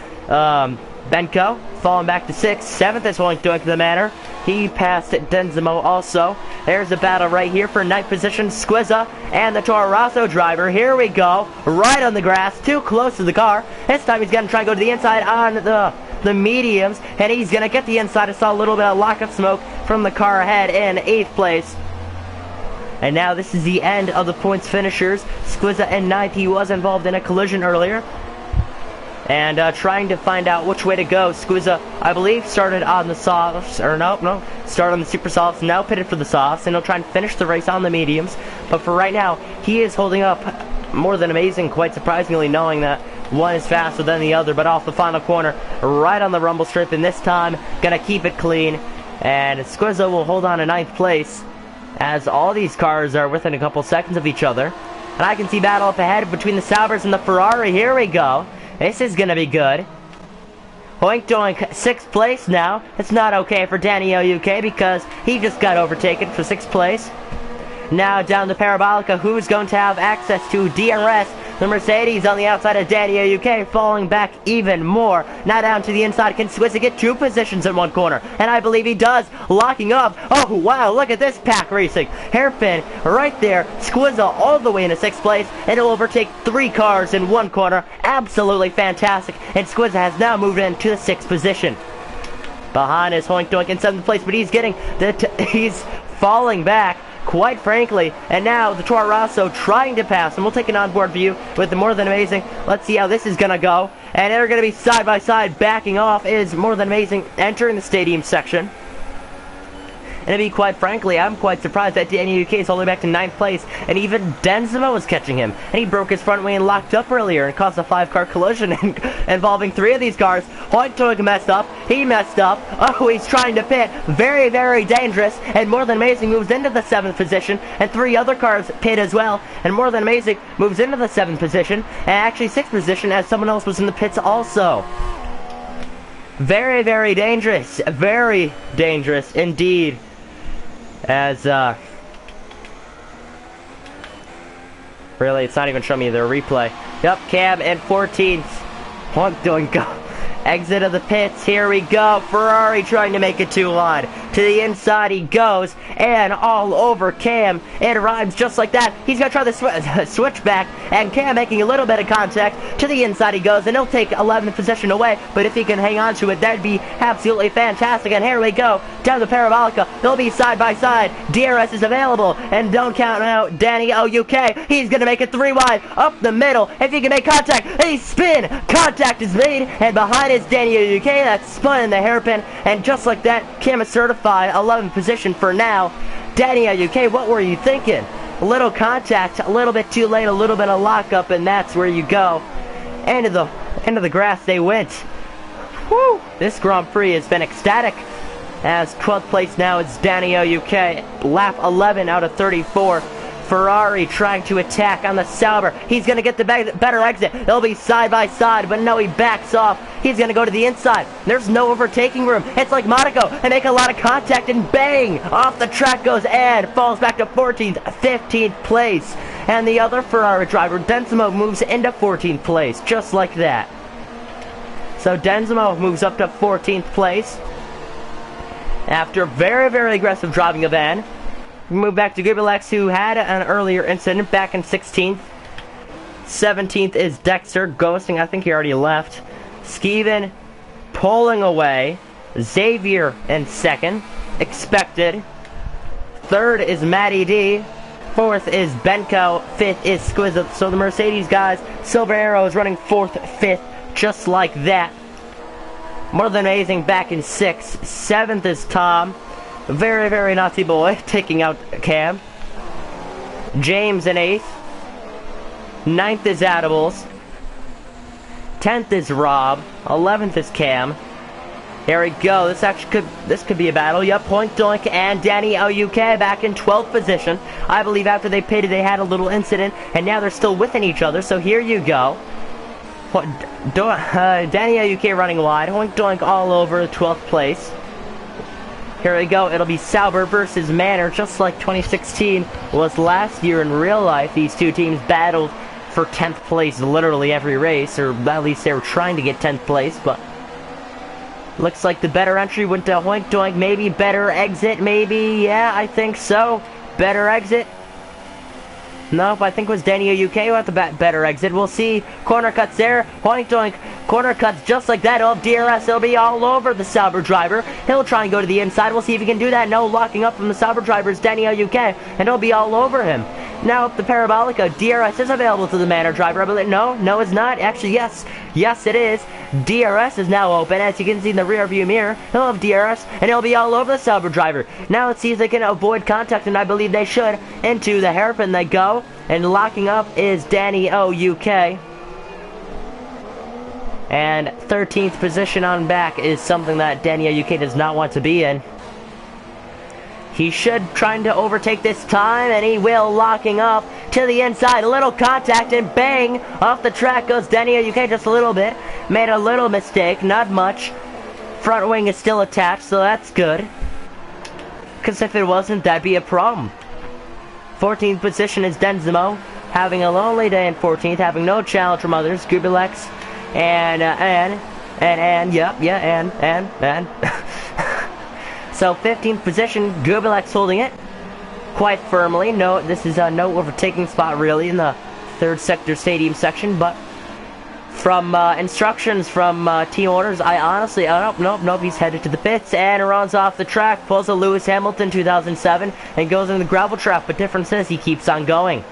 Benko. Falling back to 6th. 7th is Hoink Doink the Manor. He passed Denzimo also. There's a battle right here for 9th position. Squizza and the Toro Rosso driver. Here we go. Right on the grass. Too close to the car. This time he's going to try to go to the inside on the mediums. And he's going to get the inside. I saw a little bit of lockup smoke from the car ahead in 8th place. And now this is the end of the points finishers. Squizza in 9th. He was involved in a collision earlier. And trying to find out which way to go. Squizza, I believe, started on the softs, or no, started on the super softs, now pitted for the softs, and he'll try and finish the race on the mediums. But for right now, he is holding up more than amazing, quite surprisingly, knowing that one is faster than the other. But off the final corner, right on the rumble strip, and this time, gonna keep it clean. And Squizza will hold on to 9th place, as all these cars are within a couple seconds of each other. And I can see battle up ahead between the Saubers and the Ferrari. Here we go. This is gonna be good. Hoink Doink, 6th place now. It's not okay for Danny O.U.K. because he just got overtaken for 6th place. Now down to Parabolica, who's going to have access to DRS. The Mercedes on the outside of Danny O.U.K. falling back even more. Now down to the inside. Can Squizza get 2 positions in one corner? And I believe he does. Locking up. Oh, wow. Look at this pack racing. Hairpin right there. Squizza all the way into 6th place. And he'll overtake 3 cars in one corner. Absolutely fantastic. And Squizza has now moved into the 6th position. Behind is Hoink Doink in 7th place. But he's getting he's falling back, quite frankly. And now the Toro Rosso trying to pass, and we'll take an onboard view with the More Than Amazing. Let's see how this is gonna go. And they're gonna be side by side. Backing off is More Than Amazing entering the stadium section. And to be quite frankly, I'm quite surprised that Danny U.K. is all the way back to 9th place, and even Denzimo was catching him. And he broke his front wing and locked up earlier and caused a 5-car collision involving 3 of these cars. Hoink Doink messed up. He messed up. Oh, he's trying to pit. Very, very dangerous. And More Than Amazing moves into the 7th position, and 3 other cars pit as well. And More Than Amazing moves into the 7th position, and actually 6th position as someone else was in the pits also. Very, very dangerous. Very dangerous indeed. As, really, it's not even showing me their replay. Yep, Cam in 14th. Hoink Doink go. Exit of the pits, here we go. Ferrari trying to make it too wide. To the inside he goes, and all over Cam. It rhymes just like that. He's going to try the switch back, and Cam making a little bit of contact. To the inside he goes, and he'll take 11th position away. But if he can hang on to it, that'd be absolutely fantastic. And here we go, down the Parabolica. They'll be side by side. DRS is available, and don't count out Danny O.U.K. He's going to make it 3 wide, up the middle. If he can make contact, he spin. Contact is made, and behind is Danny O.U.K. That's spun in the hairpin, and just like that, Cam is certified 11th position for now. Danny O.U.K., what were you thinking? A little contact, a little bit too late, a little bit of lockup, and that's where you go. End of the grass they went. Woo! This Grand Prix has been ecstatic. As 12th place now is Danny O.U.K. Lap 11 out of 34. Ferrari trying to attack on the Sauber. He's going to get the better exit. They'll be side by side, but no, he backs off. He's going to go to the inside. There's no overtaking room. It's like Monaco. They make a lot of contact, and bang! Off the track goes and falls back to 14th, 15th place. And the other Ferrari driver, Denzimo, moves into 14th place, just like that. So Denzimo moves up to 14th place after very, very aggressive driving of Van. We move back to Giovinazzi, who had an earlier incident back in 16th. 17th is Dexter, ghosting. I think he already left. Skeven pulling away. Xavier in 2nd, expected. 3rd is Matty D. 4th is Benko. 5th is Squizza. So the Mercedes guys, Silver Arrow is running 4th, 5th, just like that. More Than Amazing back in 6th. 7th is Tom. Very, very naughty boy, taking out Cam. James in 8th. 9th is Adables. 10th is Rob. 11th is Cam. Here we go. This could be a battle. Yep, Hoink Doink and Danny O.U.K. back in 12th position. I believe after they pitted, they had a little incident, and now they're still within each other. So here you go. Danny O.U.K. running wide. Hoink Doink all over 12th place. Here we go, it'll be Sauber versus Manor, just like 2016 was last year in real life. These two teams battled for 10th place literally every race, or at least they were trying to get 10th place, but looks like the better entry went to Hoink Doink. Maybe better exit, maybe, yeah, I think so. Better exit. Nope, I think it was Danny UK who had the better exit. We'll see. Corner cuts there. Hoink doink. Corner cuts just like that. Oh, DRS. He'll be all over the Sauber driver. He'll try and go to the inside. We'll see if he can do that. No, locking up from the Sauber driver is Danny UK. And he'll be all over him. Now up the Parabolica. DRS is available to the Manor driver. I believe. No, it's not. Actually, yes. Yes, it is. DRS is now open. As you can see in the rear view mirror, he'll have DRS, and he'll be all over the Sauber driver. Now let's see if they can avoid contact, and I believe they should. Into the hairpin they go, and locking up is Danny UK. And 13th position on back is something that Danny UK does not want to be in. He should trying to overtake this time, and he will, locking up to the inside. A little contact, and bang! Off the track goes Danny UK just a little bit. Made a little mistake, not much. Front wing is still attached, so that's good. Because if it wasn't, that'd be a problem. 14th position is Denzimo, having a lonely day in 14th, having no challenge from others. Gubilex, and. So 15th position, Gubilex holding it quite firmly. No, this is no overtaking spot really in the third sector stadium section, but from instructions from team orders, I honestly, nope, he's headed to the pits and runs off the track, pulls a Lewis Hamilton 2007 and goes in the gravel trap, but difference is he keeps on going.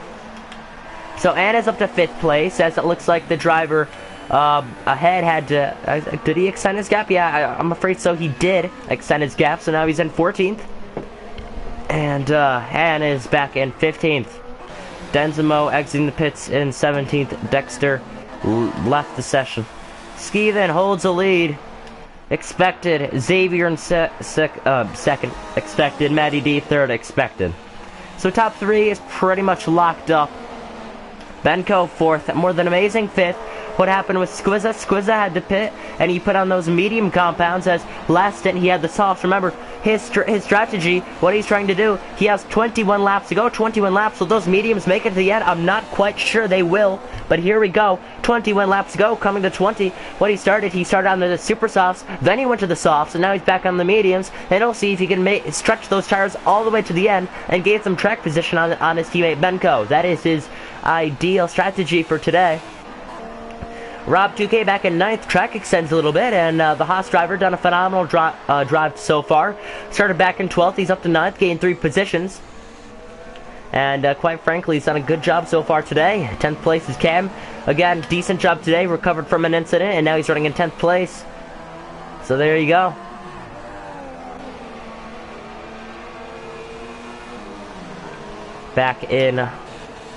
So Anna's up to 5th place, as it looks like the driver ahead had to, did he extend his gap? Yeah, I'm afraid so. He did extend his gap, so now he's in 14th. And Anna is back in 15th. Denzimo exiting the pits in 17th. Dexter left the session. Skeeven holds the lead. Expected. Xavier in second. Expected. Matty D third. Expected. So top 3 is pretty much locked up. Benko 4th. More than amazing 5th. What happened with Squizza? Squizza had to pit, and he put on those medium compounds, as last stint he had the softs. Remember, his strategy, what he's trying to do, he has 21 laps to go, 21 laps. Will those mediums make it to the end? I'm not quite sure they will, but here we go. 21 laps to go, coming to 20. What he started on the super softs, then he went to the softs, and now he's back on the mediums, and he'll see if he can stretch those tires all the way to the end and gain some track position on his teammate Benko. That is his ideal strategy for today. Rob 2K back in 9th. Track extends a little bit, and the Haas driver done a phenomenal drive so far. Started back in 12th. He's up to 9th, gained 3 positions. And quite frankly, he's done a good job so far today. 10th place is Cam. Again, decent job today. Recovered from an incident, and now he's running in 10th place. So there you go. Back in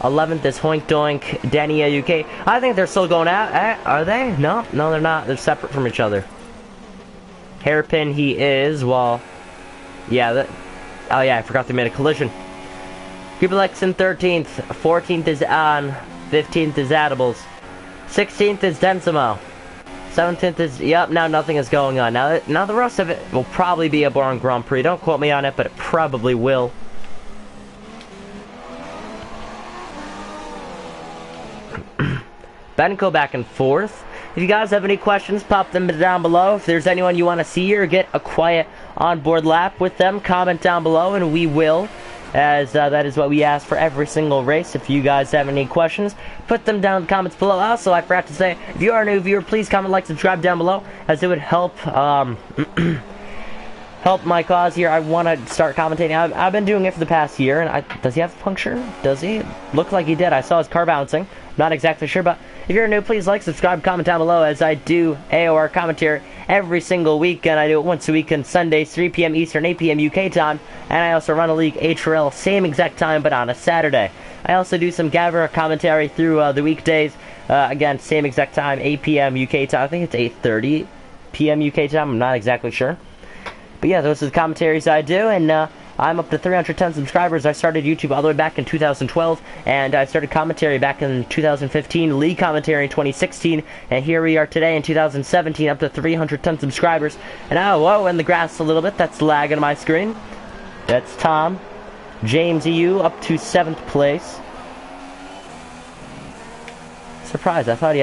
11th is Hoink Doink, Danny UK. I think they're still going out. Are they? No, they're not. They're separate from each other. Hairpin he is, well, yeah, oh yeah, I forgot they made a collision. Gubilex in 13th, 14th is On, 15th is Adables, 16th is Densimo, 17th is, yep, now nothing is going on. Now the rest of it will probably be a boring Grand Prix. Don't quote me on it, but it probably will. Benko back in 4th. If you guys have any questions, pop them down below. If there's anyone you want to see or get a quiet onboard lap with them, comment down below and we will, as that is what we ask for every single race. If you guys have any questions, put them down in the comments below. Also, I forgot to say, if you are a new viewer, please comment, like, subscribe down below, as it would help help my cause here. I want to start commentating. I've been doing it for the past year, and does he have a puncture? Does he? Looked like he did. I saw his car bouncing. Not exactly sure, but if you're new, please like, subscribe, comment down below, as I do AOR commentary every single week, and I do it once a week on Sundays, 3 p.m. Eastern, 8 p.m. UK time, and I also run a league HRL, same exact time, but on a Saturday. I also do some Gavra commentary through the weekdays, again, same exact time, 8 p.m. UK time. I think it's 8:30 p.m. UK time, I'm not exactly sure. But yeah, those are the commentaries I do, and I'm up to 310 subscribers. I started YouTube all the way back in 2012, and I started commentary back in 2015, league commentary in 2016, and here we are today in 2017, up to 310 subscribers. And oh, whoa, in the grass a little bit, that's lag on my screen. That's Tom. James EU up to 7th place. Surprised, I thought he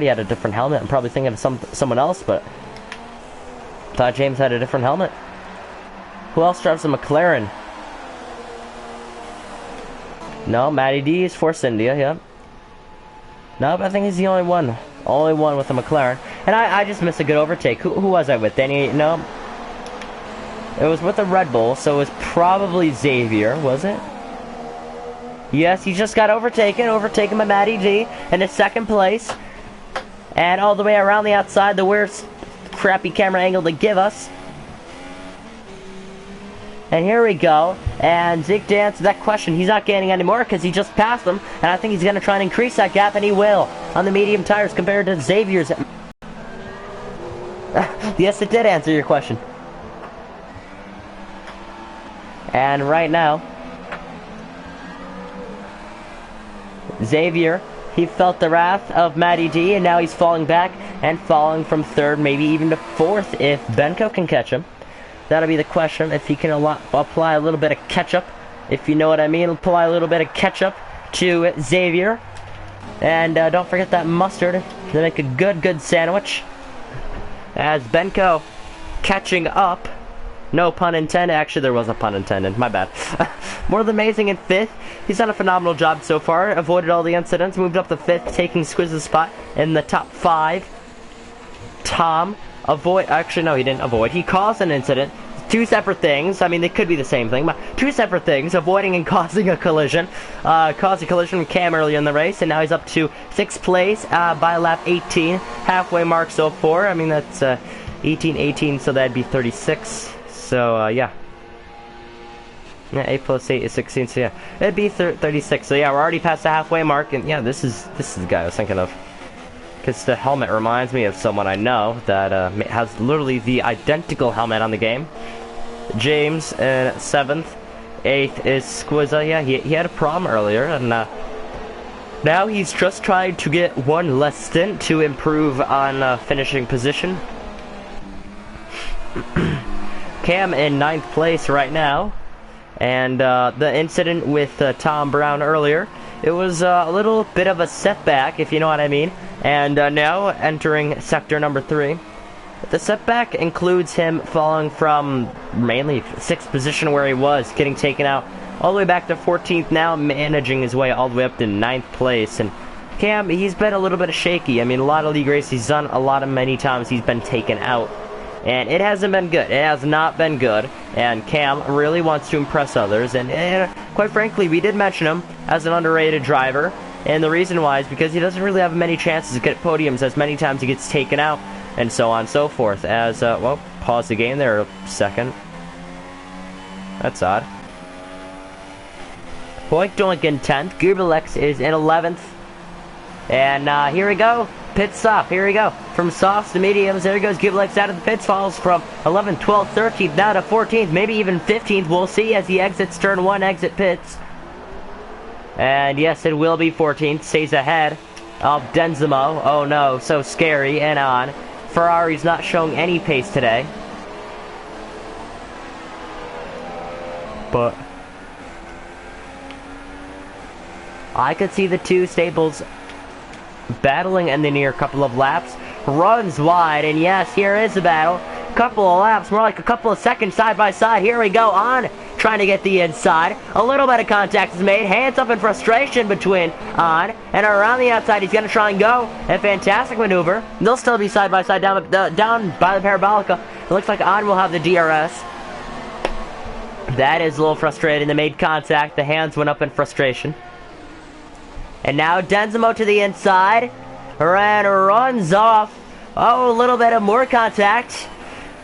had a different helmet. I'm probably thinking of someone else, but thought James had a different helmet. Who else drives a McLaren? No, Matty D is Force India, yeah. Nope, I think he's the only one. Only one with a McLaren. And I just missed a good overtake. Who was I with? Danny? No. It was with a Red Bull, so it was probably Xavier, was it? Yes, he just got overtaken by Matty D in his second place. And all the way around the outside, the worst crappy camera angle to give us. And here we go. And Zeke, to answer that question, he's not gaining anymore because he just passed him. And I think he's going to try and increase that gap, and he will on the medium tires compared to Xavier's. Yes, it did answer your question. And right now, Xavier, he felt the wrath of Matty D, and now he's falling back and falling from third, maybe even to fourth if Benko can catch him. That'll be the question, if he can apply a little bit of ketchup, if you know what I mean. Apply a little bit of ketchup to Xavier. And don't forget that mustard to make a good sandwich. As Benko catching up. No pun intended. Actually, there was a pun intended. My bad. More than amazing in fifth. He's done a phenomenal job so far. Avoided all the incidents. Moved up to fifth, taking Squiz's spot in the top 5. Tom. Actually, no, he didn't avoid. He caused an incident. Two separate things. I mean, they could be the same thing, but two separate things. Avoiding and causing a collision. Caused a collision with Cam earlier in the race, and now he's up to 6th place by lap 18. Halfway mark so far. I mean, that's 18, so that'd be 36. So, yeah. Yeah, 8 plus 8 is 16, so yeah. It'd be 36. So, yeah, we're already past the halfway mark, and yeah, this is the guy I was thinking of. Because the helmet reminds me of someone I know that has literally the identical helmet on the game. James in 7th. 8th is Squizza. Yeah, he had a problem earlier, and now he's just trying to get one less stint to improve on finishing position. Cam in 9th place right now. And the incident with Tom Brawn earlier, it was a little bit of a setback, if you know what I mean. And now entering sector number 3. The setback includes him falling from mainly 6th position where he was, getting taken out all the way back to 14th, now managing his way all the way up to 9th place. And Cam, he's been a little bit shaky. I mean, a lot of league races he's done, many times he's been taken out. And it hasn't been good. It has not been good. And Cam really wants to impress others. And quite frankly, we did mention him as an underrated driver. And the reason why is because he doesn't really have many chances to get podiums, as many times he gets taken out, and so on and so forth. As, well, pause the game there a second. That's odd. Hoik in 10th. Gubelex is in 11th. And here we go. Pit stop. Here we go. From softs to mediums. There goes Gubelex out of the pits. Falls from 11th, 12th, 13th, now to 14th, maybe even 15th. We'll see as he exits turn 1, exit pits. And yes, it will be 14th. Stays ahead of Denzimo. Oh no, so scary. And on. Ferrari's not showing any pace today. But I could see the two stables battling in the near couple of laps. Runs wide, and yes, here is the battle. Couple of laps, more like a couple of seconds side by side. Here we go, on trying to get the inside. A little bit of contact is made. Hands up in frustration between on and around the outside. He's going to try and go. A fantastic maneuver. They'll still be side by side down by the Parabolica. It looks like on will have the DRS. That is a little frustrating. They made contact. The hands went up in frustration. And now Denzimo to the inside. And runs off. Oh, a little bit of more contact.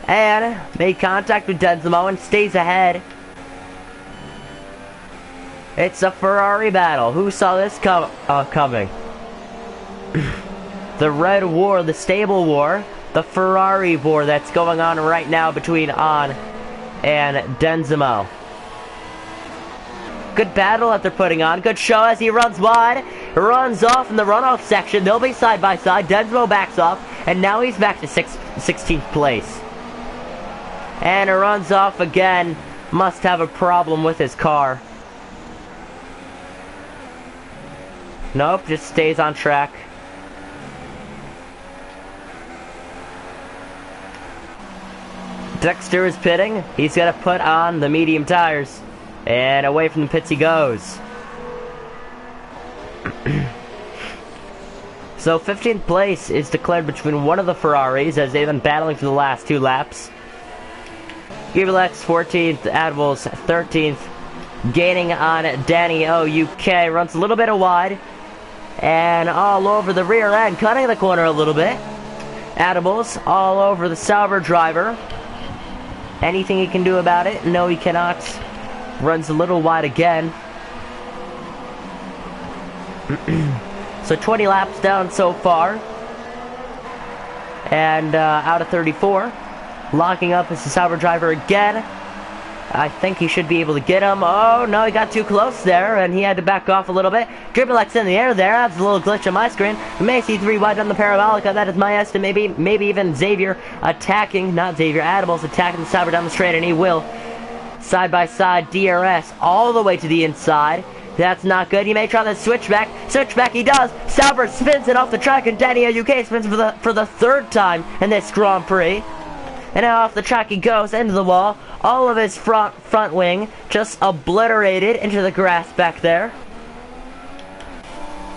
And made contact with Denzimo and stays ahead. It's a Ferrari battle. Who saw this coming? The Red War, the stable war, the Ferrari war that's going on right now between On and Denzimo. Good battle that they're putting on. Good show as he runs wide. Runs off in the runoff section. They'll be side by side. Denzimo backs off. And now he's back to 16th place. And it runs off again. Must have a problem with his car. Nope, just stays on track. Dexter is pitting. He's got to put on the medium tires. And away from the pits he goes. So 15th place is declared between one of the Ferraris as they've been battling for the last 2 laps. Giovinazzi 14th, Admirals 13th, gaining on Danny O. UK, runs a little bit wide, and all over the rear end, cutting the corner a little bit. Admirals all over the Sauber driver. Anything he can do about it? No, he cannot. Runs a little wide again. So 20 laps down so far. And out of 34. Locking up is the Sauber driver again. I think he should be able to get him. Oh, no, he got too close there, and he had to back off a little bit. Giovinazzi in the air there. That's a little glitch on my screen. We may see 3 wide on the Parabolica. That is my estimate. Maybe even Xavier attacking, not Xavier, Admirals attacking the Sauber down the straight, and he will. Side by side, DRS all the way to the inside. That's not good. He may try the switchback. Switchback he does. Sauber spins it off the track, and Danny UK spins for the 3rd time in this Grand Prix. And now off the track he goes into the wall. All of his front wing just obliterated into the grass back there.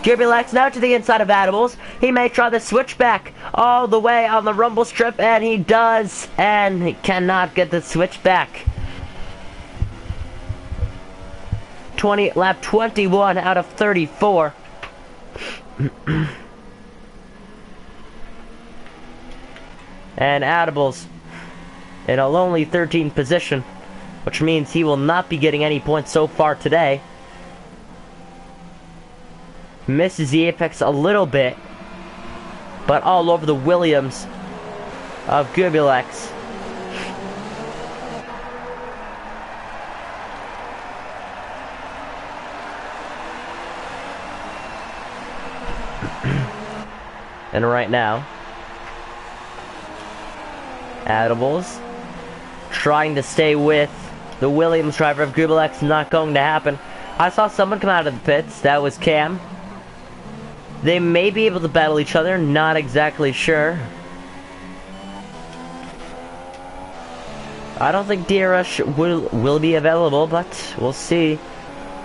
Giovinazzi now to the inside of Admirals. He may try the switchback all the way on the rumble strip, and he does. And he cannot get the switchback. Lap 21 out of 34. And Admirals in a lonely 13th position, which means he will not be getting any points so far today. Misses the apex a little bit, but all over the Williams of Giovinazzi. And right now, Admirals trying to stay with the Williams driver of Giovinazzi, not going to happen. I saw someone come out of the pits. That was Cam. They may be able to battle each other, not exactly sure. I don't think DRS will be available, but we'll see.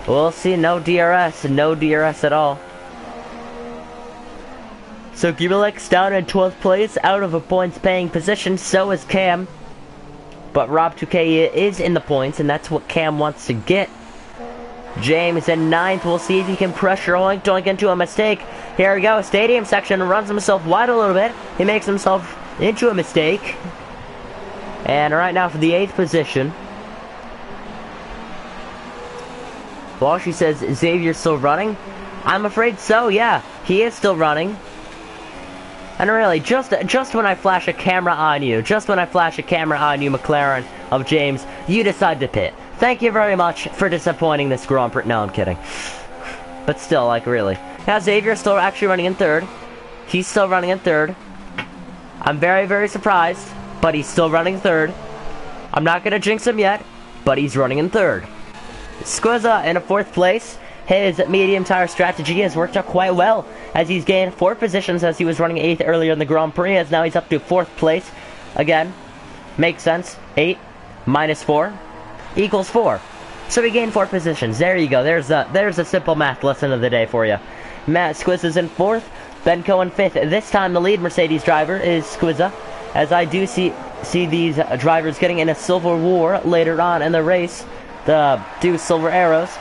We'll see. No DRS at all. So Giovinazzi down in 12th place, out of a points-paying position. So is Cam. But Rob 2K is in the points, and that's what Cam wants to get. James in 9th. We'll see if he can pressure Oink Doink into a mistake. Here we go. Stadium section runs himself wide a little bit. He makes himself into a mistake. And right now for the 8th position. Well, she says Xavier's still running. I'm afraid so, yeah. He is still running. And really, just when I flash a camera on you, McLaren of James, you decide to pit. Thank you very much for disappointing this Grand Prix. No, I'm kidding. But still, like, really. Now, Xavier's still actually running in 3rd. He's still running in 3rd. I'm very, very surprised, but he's still running 3rd. I'm not going to jinx him yet, but he's running in 3rd. Squizza in a 4th place. His medium tire strategy has worked out quite well, as he's gained 4 positions as he was running 8th earlier in the Grand Prix, as now he's up to 4th place. Again, makes sense. 8 minus 4 equals 4. So he gained 4 positions. There you go. There's a simple math lesson of the day for you. Matt Squizza is in 4th. Benko in 5th. This time the lead Mercedes driver is Squizza, as I do see these drivers getting in a silver war later on in the race. The two silver arrows.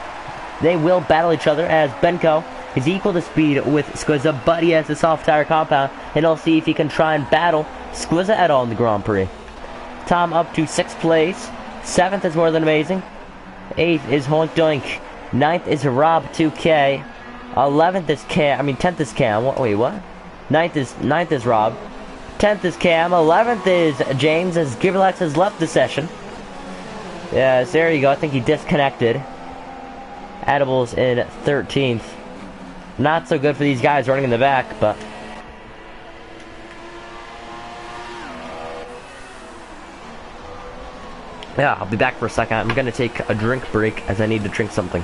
They will battle each other, as Benko is equal to speed with Squizza, but he has a soft tire compound, and he'll see if he can try and battle Squizza at all in the Grand Prix. Tom up to 6th place. 7th is more than amazing. 8th is Hoink Doink. 9th is Rob 2K. 11th is Cam. 10th is Cam. Wait, what? 9th is Rob. 10th is Cam. 11th is James, as Giovinazzi has left the session. Yes, there you go. I think he disconnected. Admirals in 13th. Not so good for these guys running in the back, but... yeah, I'll be back for a second. I'm gonna take a drink break, as I need to drink something.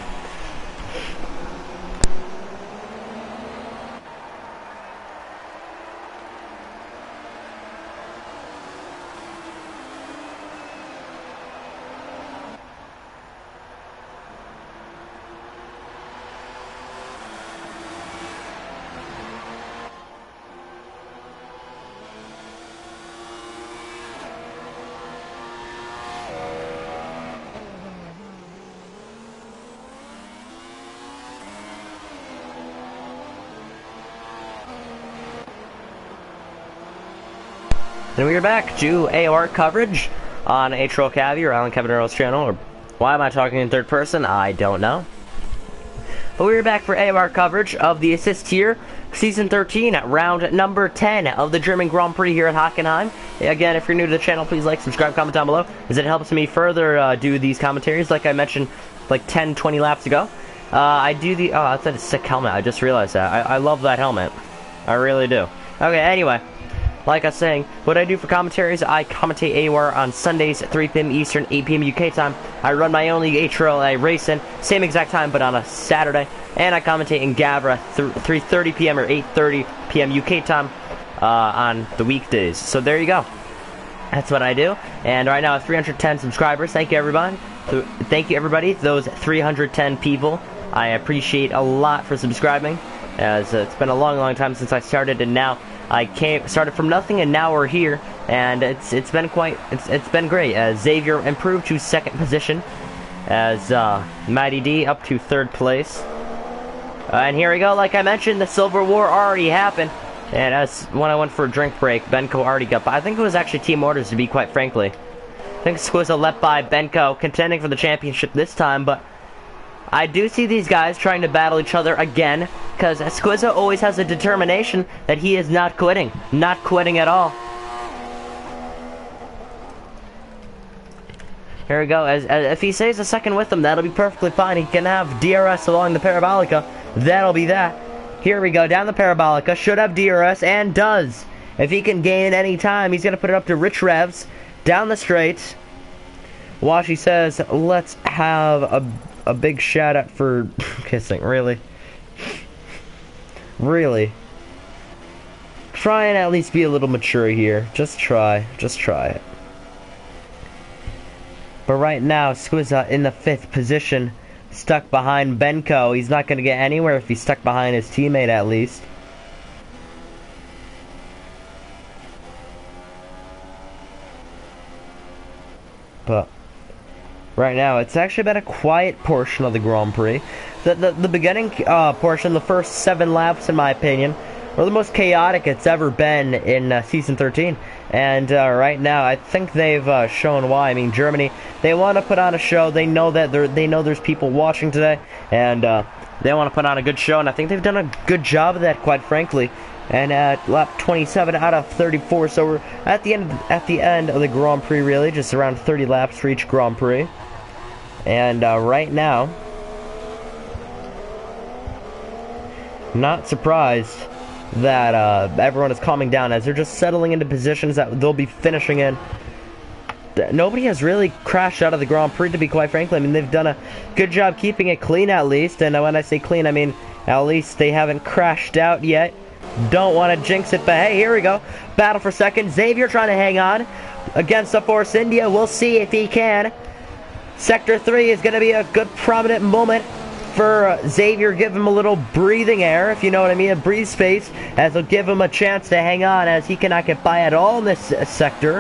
And we are back to AOR coverage on H-Roll Cavi or Alan Cavernero's channel. Or why am I talking in third person? I don't know. But we are back for AOR coverage of the assist tier, Season 13, round number 10 of the German Grand Prix here at Hockenheim. Again, if you're new to the channel, please like, subscribe, comment down below, as it helps me further do these commentaries, like I mentioned like 10, 20 laps ago. I do the... Oh, that's a sick helmet. I just realized that. I love that helmet. I really do. Okay, anyway. Like I was saying, what I do for commentaries, I commentate AOR on Sundays at 3 p.m. Eastern, 8 p.m. UK time. I run my own league, HRL Racing, same exact time, but on a Saturday. And I commentate in Gavra, 3:30 p.m. or 8:30 p.m. UK time on the weekdays. So there you go. That's what I do. And right now, I have 310 subscribers. Thank you, everybody. Thank you, everybody. Those 310 people. I appreciate a lot for subscribing, as it's been a long, long time since I started, and now I started from nothing, and now we're here, and it's been great. Xavier improved to second position, as Mighty D up to third place. And here we go. Like I mentioned, the Silver War already happened, and as when I went for a drink break, Benko already got by. I think it was actually team orders, to be quite frankly. I think Squizza let by Benko, contending for the championship this time, but I do see these guys trying to battle each other again, because Squizza always has a determination that he is not quitting. Not quitting at all. Here we go. As if he stays a second with him, that'll be perfectly fine. He can have DRS along the Parabolica. That'll be that. Here we go. Down the Parabolica. Should have DRS, and does. If he can gain any time, he's going to put it up to rich revs. Down the straight. Washi says, let's have a big shout out for kissing. Really? Really? Try and at least be a little mature here. Just try. Just try it. But right now, Squizza in the 5th position, stuck behind Benko. He's not going to get anywhere if he's stuck behind his teammate, at least. But right now, it's actually been a quiet portion of the Grand Prix. The beginning portion, the first 7 laps, in my opinion, were the most chaotic it's ever been in Season 13. And right now, I think they've shown why. I mean, Germany, they want to put on a show. They know that there's people watching today, and they want to put on a good show. And I think they've done a good job of that, quite frankly. And at lap 27 out of 34, so we're at the end of the Grand Prix, really, just around 30 laps for each Grand Prix. And right now, not surprised that everyone is calming down, as they're just settling into positions that they'll be finishing in. Nobody has really crashed out of the Grand Prix, to be quite frankly. I mean, they've done a good job keeping it clean, at least. And when I say clean, I mean at least they haven't crashed out yet. Don't want to jinx it, but hey, here we go. Battle for second. Xavier trying to hang on against the Force India. We'll see if he can. Sector 3 is going to be a good prominent moment for Xavier. Give him a little breathing air, if you know what I mean, a breathe space, as it'll give him a chance to hang on, as he cannot get by at all in this sector,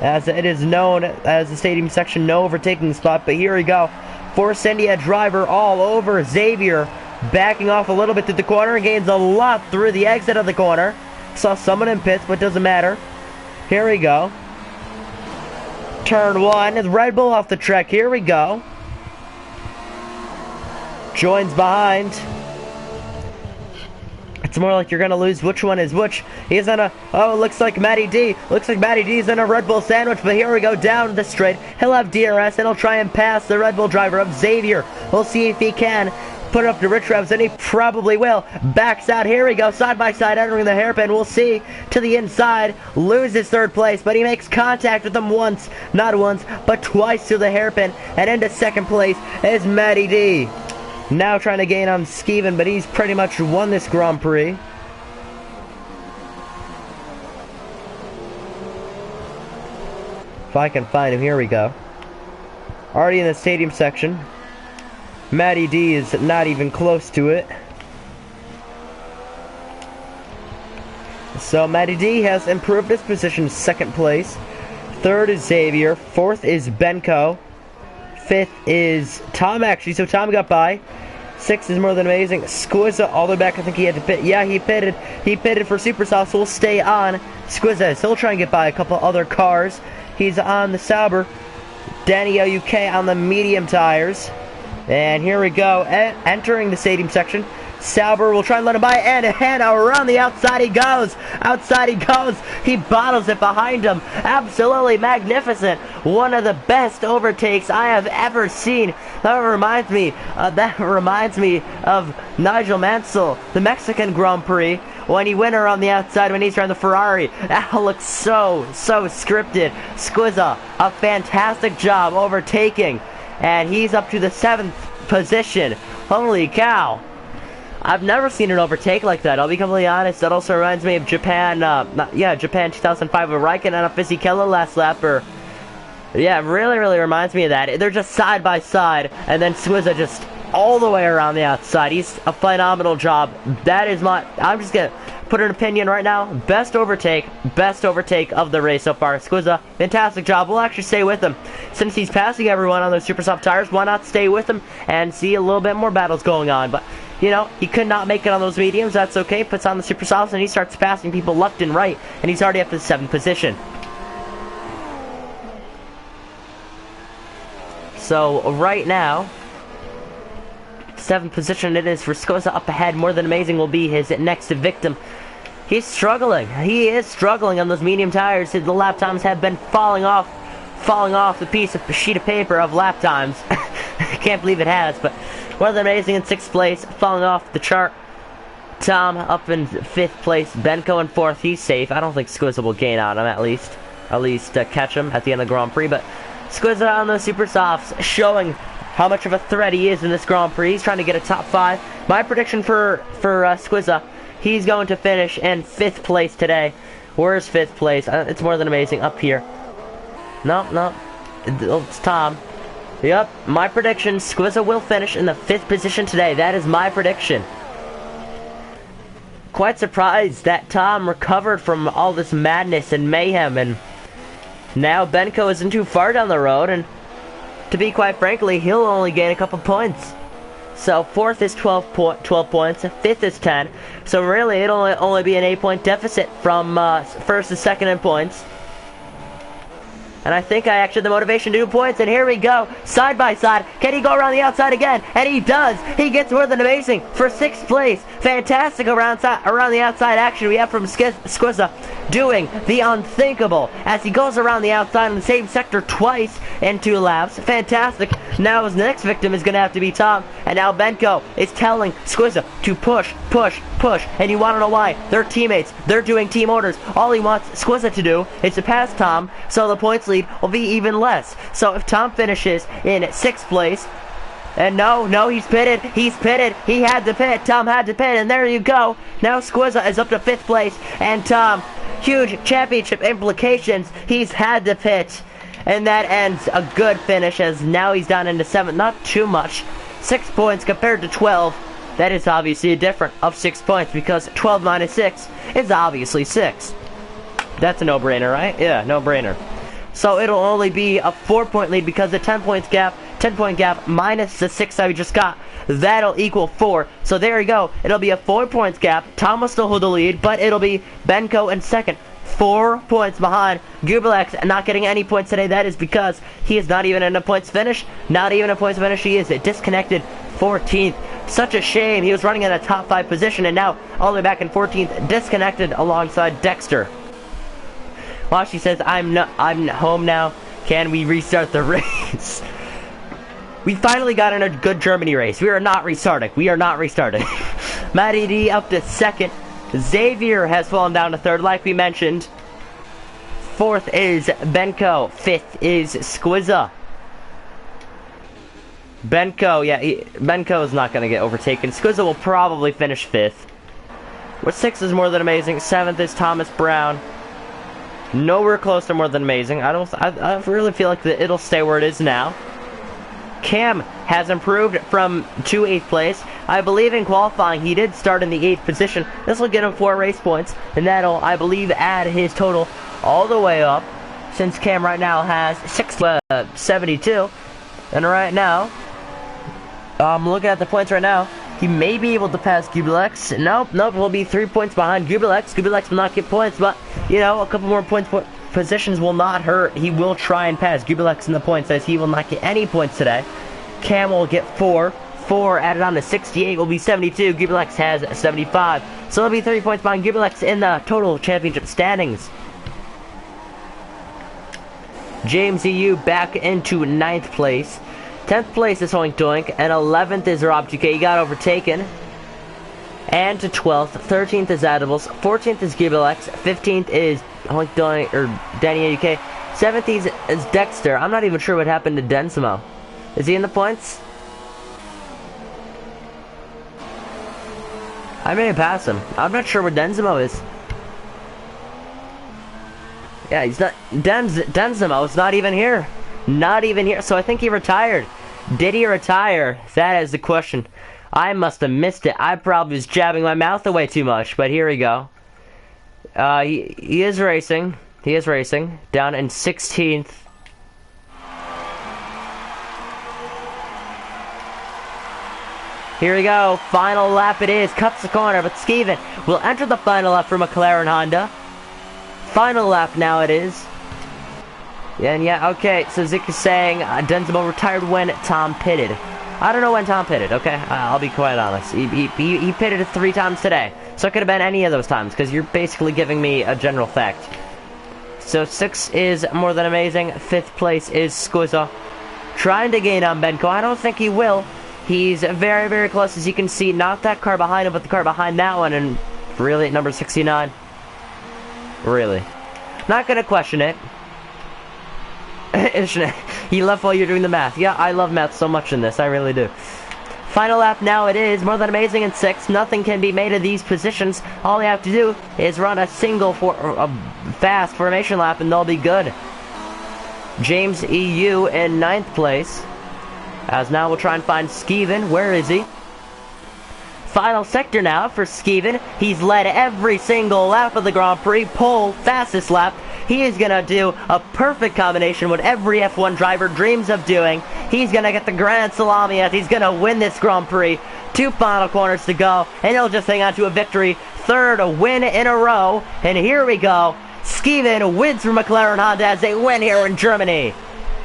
as it is known as the stadium section no overtaking spot. But here we go. Force India driver all over Xavier, backing off a little bit to the corner, gains a lot through the exit of the corner. Saw someone in pits, but doesn't matter. Here we go. Turn 1, Red Bull off the track. Here we go. Joins behind. It's more like you're gonna lose which one is which. He's in a... Oh, it looks like Matty D. Looks like Matty D's in a Red Bull sandwich, but here we go, down the straight. He'll have DRS, and he'll try and pass the Red Bull driver of Xavier. We'll see if he can put it up to rich revs, and he probably will. Backs out. Here we go, side by side, entering the hairpin. We'll see. To the inside, loses third place, but he makes contact with them once, not once, but twice to the hairpin, and into second place is Matty D. Now trying to gain on Skeven, but he's pretty much won this Grand Prix. If I can find him, here we go. Already in the stadium section. Matty D is not even close to it. So Matty D has improved his position to second place. Third is Xavier. Fourth is Benko. Fifth is Tom, actually, so Tom got by. 6 is more than amazing. Squizza all the way back. I think he had to pit. Yeah, he pitted. He pitted for Super Soft, so we'll stay on. Squizza is still trying to get by a couple other cars. He's on the Sauber. Danny LUK on the medium tires. And here we go. Entering the stadium section. Sauber will try and let him by, and around the outside he goes. Outside he goes. He bottles it behind him. Absolutely magnificent. One of the best overtakes I have ever seen. That reminds me of Nigel Mansell, the Mexican Grand Prix, when he went around the outside when he's trying the Ferrari. That looks so scripted. Squizza, a fantastic job overtaking, and he's up to the 7th position. Holy cow. I've never seen an overtake like that, I'll be completely honest. That also reminds me of Japan, Japan 2005 with Raikkonen and Fisichella last lap. Yeah, it really reminds me of that. They're just side by side, and then Squizza just all the way around the outside. He's a phenomenal job. That is I'm just gonna put an opinion right now. Best overtake of the race so far. Squizza, fantastic job. We'll actually stay with him. Since he's passing everyone on those super soft tires, why not stay with him and see a little bit more battles going on? But you know, he could not make it on those mediums. That's okay. Puts on the super softs and he starts passing people left and right, and he's already up to the 7th position. So right now, 7th position it is for Squizza. Up ahead, more than amazing will be his next victim. He's struggling. He is struggling on those medium tires. The lap times have been falling off the sheet of paper of lap times. I can't believe it has, but more than amazing in 6th place, falling off the chart. Tom up in 5th place, Benko in 4th. He's safe. I don't think Squizza will gain on him, at least catch him at the end of the Grand Prix. But Squizza on those super softs, showing how much of a threat he is in this Grand Prix. He's trying to get a top 5. My prediction for Squizza, he's going to finish in 5th place today. Where's 5th place? It's more than amazing. Up here. No. It's Tom. Yep, my prediction, Squizza will finish in the 5th position today. That is my prediction. Quite surprised that Tom recovered from all this madness and mayhem, and now Benko isn't too far down the road, and to be quite frankly, he'll only gain a couple points. So 4th is 12 points, 5th is 10, so really it'll only be an 8-point deficit from 1st to 2nd in points. And I think I actually had the motivation to do points. And here we go. Side by side. Can he go around the outside again? And he does. He gets more than amazing for 6th place. Fantastic around the outside action we have from Squizza doing the unthinkable as he goes around the outside in the same sector twice in 2 laps. Fantastic. Now his next victim is going to have to be Tom. And now Benko is telling Squizza to push. And you want to know why? They're teammates. They're doing team orders. All he wants Squizza to do is to pass Tom, so the points lead will be even less. So if Tom finishes in 6th place, and no, he's pitted. He had to pit. Tom had to pit, and there you go. Now Squizza is up to 5th place, and Tom, huge championship implications. He's had to pit, and that ends a good finish, as now he's down into 7th. Not too much. 6 points compared to 12. That is obviously a difference of 6 points, because 12 minus 6 is obviously 6. That's a no-brainer, right? Yeah, no-brainer. So it'll only be a 4-point lead, because the 10-point gap minus the 6 that we just got, that'll equal 4. So there you go. It'll be a 4-point gap. Tom will still hold the lead, but it'll be Benko in 2nd. 4 points behind. Giovinazzi not getting any points today. That is because he is not even in a points finish. Not even a points finish. He is disconnected 14th. Such a shame. He was running in a top 5 position, and now all the way back in 14th, disconnected alongside Dexter. Well, she says, I'm home now. Can we restart the race? We finally got in a good Germany race. We are not restarting. Matty D up to 2nd. Xavier has fallen down to 3rd, like we mentioned. 4th is Benko. 5th is Squizza. Benko is not going to get overtaken. Squizza will probably finish 5th. With 6th is more than amazing. 7th is Thomas Brown. Nowhere close to more than amazing. I really feel like it'll stay where it is now. Cam has improved to 8th place. I believe in qualifying he did start in the 8th position. This will get him 4 race points, and that'll, I believe, add his total all the way up, since Cam right now has 72. And right now, I'm looking at the points right now. He may be able to pass Giovinazzi. Nope, he'll be 3 points behind Giovinazzi. Giovinazzi will not get points, but, you know, a couple more points positions will not hurt. He will try and pass Giovinazzi in the points, as he will not get any points today. Cam will get 4. 4 added on to 68 will be 72. Giovinazzi has 75. So it'll be 3 points behind Giovinazzi in the total championship standings. James EU back into 9th place. 10th place is Hoink Doink, and 11th is Rob 2K. He got overtaken. And to 12th, 13th is Edibles, 14th is Giovinazzi, 15th is Hoink Doink, or Danny UK, 17th is Dexter. I'm not even sure what happened to Densimo. Is he in the points? I may have passed him. I'm not sure where Densimo is. Yeah, he's not. Densimo's not even here. Not even here. So I think he retired. Did he retire? That is the question. I must have missed it. I probably was jabbing my mouth away too much. But here we go. He is racing. He is racing. Down in 16th. Here we go. Final lap it is. Cuts the corner, but Skeven will enter the final lap for McLaren Honda. Final lap now it is. And yeah, okay, so Zick is saying Densimo retired when Tom pitted. I don't know when Tom pitted, okay? I'll be quite honest. He pitted 3 times today. So it could have been any of those times, because you're basically giving me a general fact. So 6 is More Than Amazing. 5th place is Squizza. Trying to gain on Benko. I don't think he will. He's very, very close, as you can see. Not that car behind him, but the car behind that one. And really, at number 69. Really. Not gonna question it. He left while you're doing the math. Yeah, I love math so much in this. I really do. Final lap now it is. More Than Amazing in 6th. Nothing can be made of these positions. All you have to do is run a fast formation lap and they'll be good. James EU in 9th place. As now we'll try and find Skeven. Where is he? Final sector now for Skeven. He's led every single lap of the Grand Prix. Pole, fastest lap. He is going to do a perfect combination, what every F1 driver dreams of doing. He's going to get the Grand Salami as he's going to win this Grand Prix. 2 final corners to go, and he'll just hang on to a victory. 3rd win in a row, and here we go. Skeven wins for McLaren Honda as they win here in Germany.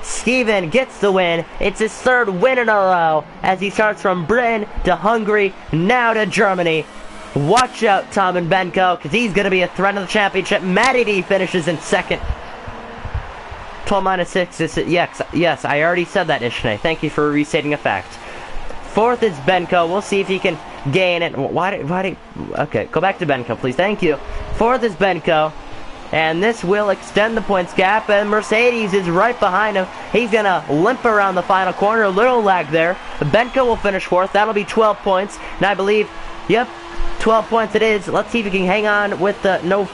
Skeven gets the win. It's his 3rd win in a row as he starts from Britain to Hungary, now to Germany. Watch out, Tom and Benko, because he's going to be a threat of the championship. Matty D finishes in 2nd. 12-6 is... Yes, I already said that, Ishne. Thank you for restating a fact. 4th is Benko. We'll see if he can gain it. Okay, go back to Benko, please. Thank you. 4th is Benko. And this will extend the points gap, and Mercedes is right behind him. He's going to limp around the final corner. A little lag there. Benko will finish 4th. That'll be 12 points. And I believe, yep, 12 points it is. Let's see if he can hang on with the no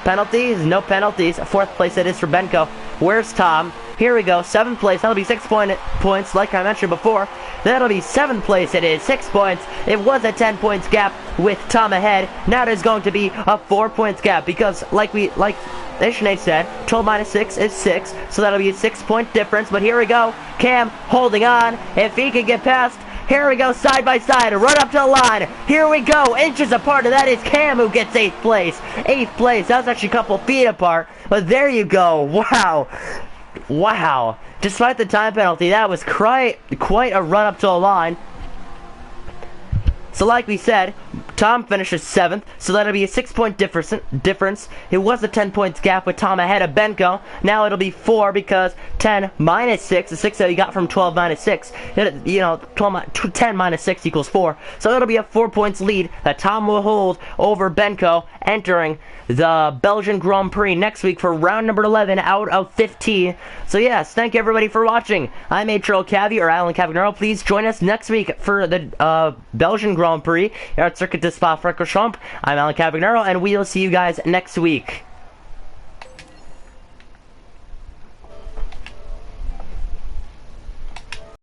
penalties. No penalties. 4th place it is for Benko. Where's Tom? Here we go. 7th place. That'll be 6 points, like I mentioned before. That'll be 7th place. It is 6 points. It was a 10 points gap with Tom ahead. Now there's going to be a 4 points gap because, like Ishne said, 12-6 is 6. So that'll be a 6 point difference. But here we go. Cam holding on. If he can get past. Here we go, side by side, right up to the line. Here we go, inches apart, and that is Cam who gets 8th place. 8th place, that was actually a couple feet apart, but there you go. Wow. Wow. Despite the time penalty, that was quite a run up to the line. So like we said, Tom finishes 7th, so that'll be a 6 point difference. It was a 10 points gap with Tom ahead of Benko. Now it'll be 4 because 10 minus 6, the 6 that he got from 12 minus 6, you know, 10 minus 6 equals 4. So it'll be a 4 points lead that Tom will hold over Benko entering the Belgian Grand Prix next week for round number 11 out of 15. So yes, thank you everybody for watching. I'm Atrial Cavi, or Alan Cavagnaro. Please join us next week for the Belgian Grand Prix here at Circuit de Spa-Francorchamps. I'm Alan Cavagnaro, and we'll see you guys next week.